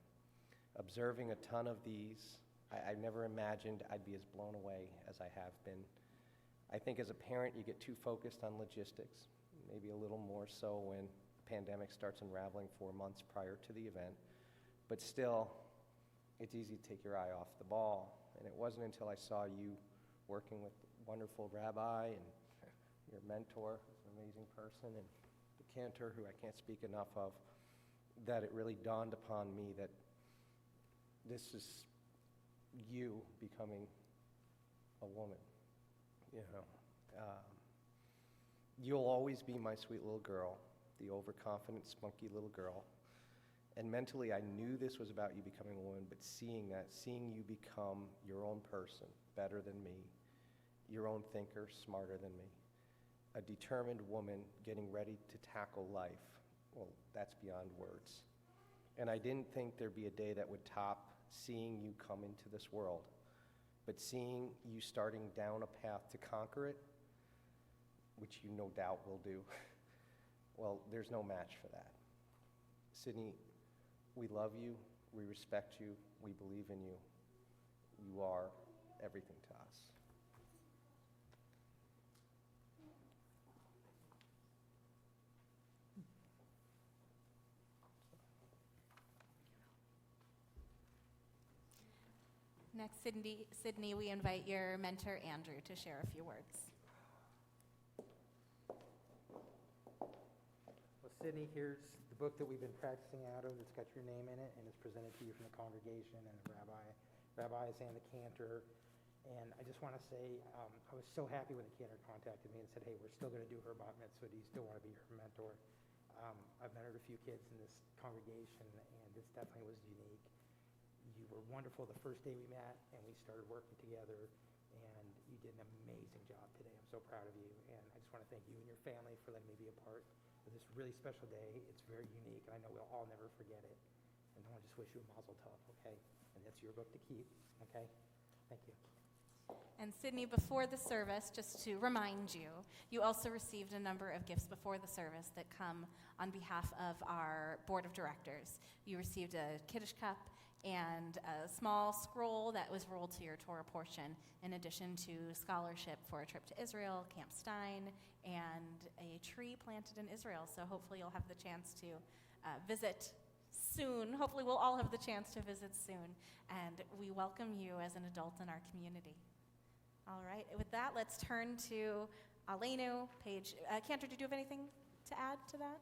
Observing a ton of these, I never imagined I'd be as blown away as I have been. I think as a parent, you get too focused on logistics, maybe a little more so when the pandemic starts unraveling 4 months prior to the event. But still, it's easy to take your eye off the ball. And it wasn't until I saw you working with the wonderful rabbi and your mentor, who's an amazing person, and the cantor, who I can't speak enough of, that it really dawned upon me that this is you becoming a woman. You know, you'll always be my sweet little girl, the overconfident, spunky little girl. And mentally, I knew this was about you becoming a woman, but seeing you become your own person, better than me, your own thinker, smarter than me, a determined woman getting ready to tackle life, well, that's beyond words. And I didn't think there'd be a day that would top seeing you come into this world, but seeing you starting down a path to conquer it, which you no doubt will do, well, there's no match for that. Sydney, we love you, we respect you, we believe in you. You are everything to us. Next, Sydney, we invite your mentor, Andrew, to share a few words. Well, Sydney, here's the book that we've been practicing out of that's got your name in it, and it's presented to you from the congregation and the rabbis and the cantor. And I just want to say, I was so happy when the cantor contacted me and said, hey, we're still going to do her bat mitzvah. Do you still want to be her mentor? I've mentored a few kids in this congregation, and this definitely was unique. You were wonderful the first day we met, and we started working together, and you did an amazing job today. I'm so proud of you, and I just want to thank you and your family for letting me be a part of this really special day. It's very unique, and I know we'll all never forget it. And I want to just wish you a mazel tov, okay? And that's your book to keep, okay? Thank you. And Sydney, before the service, just to remind you, you also received a number of gifts before the service that come on behalf of our board of directors. You received a Kiddush cup and a small scroll that was rolled to your Torah portion, in addition to scholarship for a trip to Israel, Camp Stein, and a tree planted in Israel. So hopefully you'll have the chance to visit soon. Hopefully we'll all have the chance to visit soon. And we welcome you as an adult in our community. All right, with that, let's turn to Aleinu, page. Cantor, did you have anything to add to that?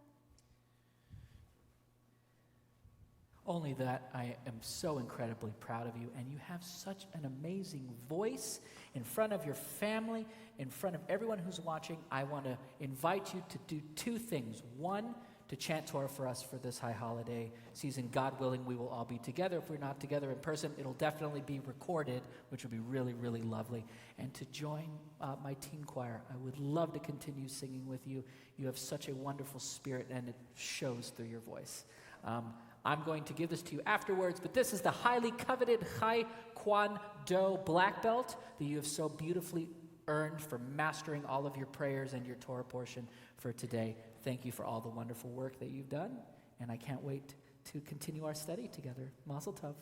Only that I am so incredibly proud of you, and you have such an amazing voice in front of your family, in front of everyone who's watching. I want to invite you to do two things. One, to chant Torah for us for this high holiday season. God willing, we will all be together. If we're not together in person, it'll definitely be recorded, which will be really, really lovely. And to join my teen choir. I would love to continue singing with you. You have such a wonderful spirit, and it shows through your voice. I'm going to give this to you afterwards, but this is the highly coveted Chai Kwan Do black belt that you have so beautifully earned for mastering all of your prayers and your Torah portion for today. Thank you for all the wonderful work that you've done, and I can't wait to continue our study together. Mazel tov.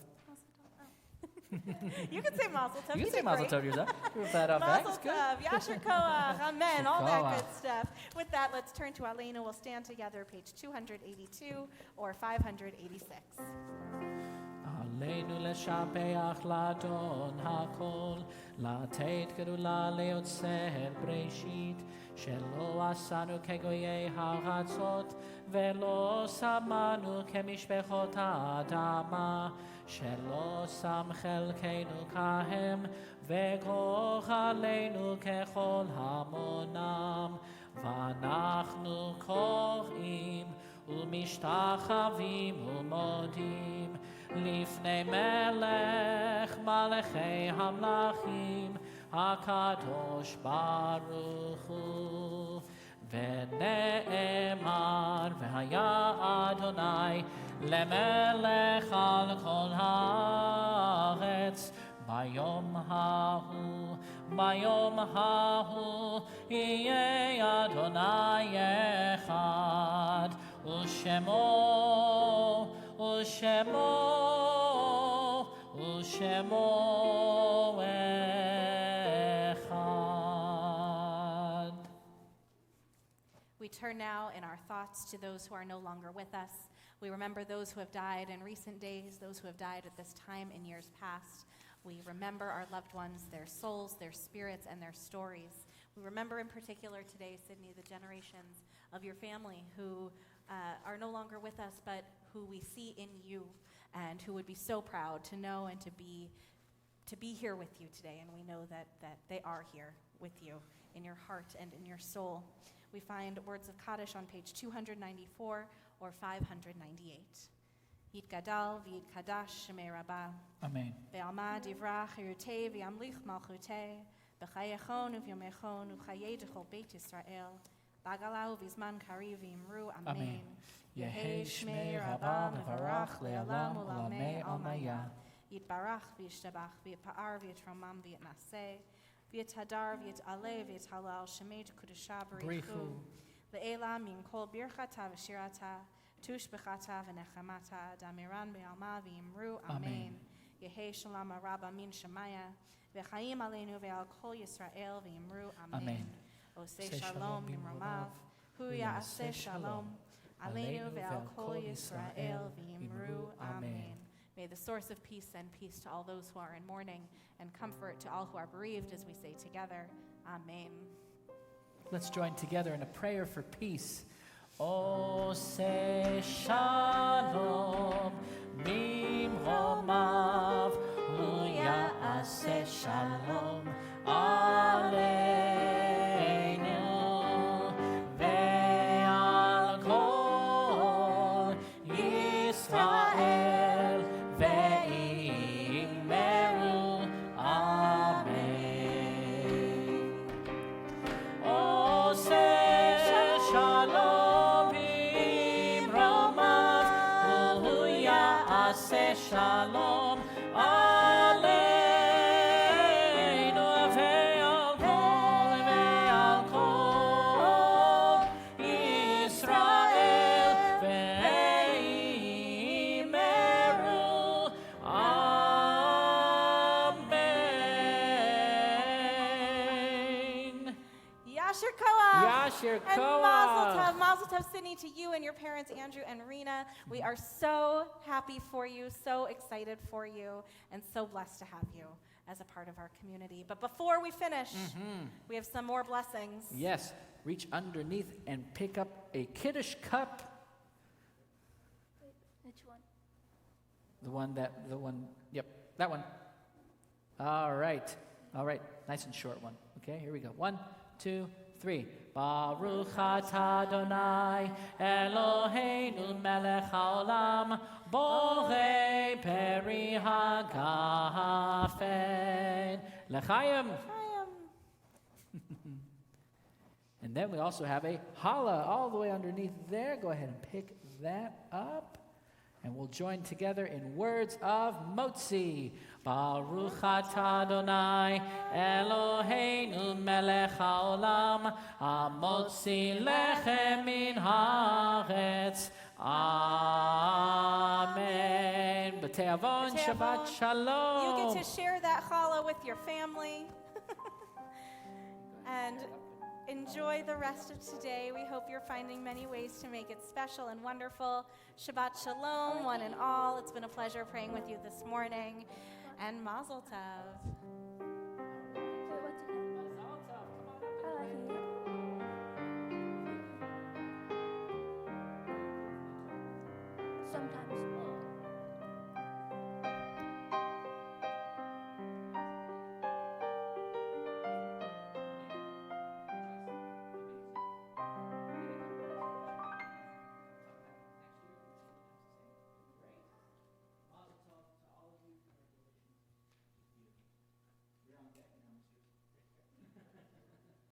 You can say Mazel Tov. You can did say Mazel great. Tov yourself. Move that up, right? Mazel That's good. Tov, Yasher Koach, Amen, all that Koach. good stuff. With that, let's turn to Aleinu. We'll stand together, page 282 or 586. עלינו לשבח לאדון הכל, לתת גדולה ליוצר בראשית, שלא עשנו כגויי הארצות, ולא שמנו כמשפחות האדמה, שלא שם חלקנו כהם, וגורלנו ככל המונם, ואנחנו קוראים ומשתחווים ומודים לפני מלך מלכי המלכים הקדוש ברוך הוא. ונאמר והיה אדוני למלך על כל הארץ ביום ההוא יהיה אדוני אחד ושמו אחד. We turn now in our thoughts to those who are no longer with us. We remember those who have died in recent days, those who have died at this time in years past. We remember our loved ones, their souls, their spirits, and their stories. We remember in particular today, Sydney, the generations of your family who are no longer with us, but who we see in you and who would be so proud to know and to be here with you today. And we know that they are here with you in your heart and in your soul. We find words of Kaddish on page 294 or 598. Yitgadal v'yitkadash shemei Rabbah. Amen. Ve'alma divrach yirutei v'yamlich malchutei. B'chayechon u'vyomechon u'chayei d'chol Beit Yisrael. B'agalau v'zman kariv v'imru amen. Yehi shmei Rabbah mevarach le'olam u'lamei almaya. Yitbarach v'yishtabach v'yitpa'ar v'yitromam v'yitnaseh. V'yithadar v'yit'aleh v'yithalal shemei Kedoshah b'richu. Le'ela min kol birchata v'shirata. Tush b'chata v'nechamata. Damiran be'alma v'yimru amen. Yehi shalom Rabbah min shemaya. V'chaim aleinu ve'al kol Yisrael v'yimru amen. Oseh shalom nimromav. Hu ya'aseh shalom. Aleinu ve'al kol Yisrael v'yimru amen. May the source of peace send peace to all those who are in mourning and comfort to all who are bereaved as we say together, amen. Let's join together in a prayer for peace. Oseh shalom mimromav. Hu ya'aseh shalom aleinu ve'al kol Yisrael ve'imeru amen. Oseh shalom mimromav. Hu ya'aseh shalom aleinu ve'al Yasher Koach. Yasher And Mazel Koach. Tov. Mazel Tov, Sydney, to you and your parents, Andrew and Rena. We are so happy for you, so excited for you, and so blessed to have you as a part of our community. But before we finish, we have some more blessings. Yes, reach underneath and pick up a Kiddush cup. Which one? Yep, that one. All right, nice and short one. Okay, here we go. 1, 2, 3. Baruch atah Adonai Eloheinu melech haolam borei peri hagafen l'chaim. And then we also have a challah all the way underneath there. Go ahead and pick that up. And we'll join together in words of motzi. Baruch atah Adonai Eloheinu melech haolam hamotzi lechem min haaretz. Amen. B'te'avon, Shabbat Shalom. You get to share that challah with your family. And enjoy the rest of today. We hope you're finding many ways to make it special and wonderful. Shabbat Shalom, one and all. It's been a pleasure praying with you this morning. And Mazel Tov. Wait, what's it? I like it. Sometimes.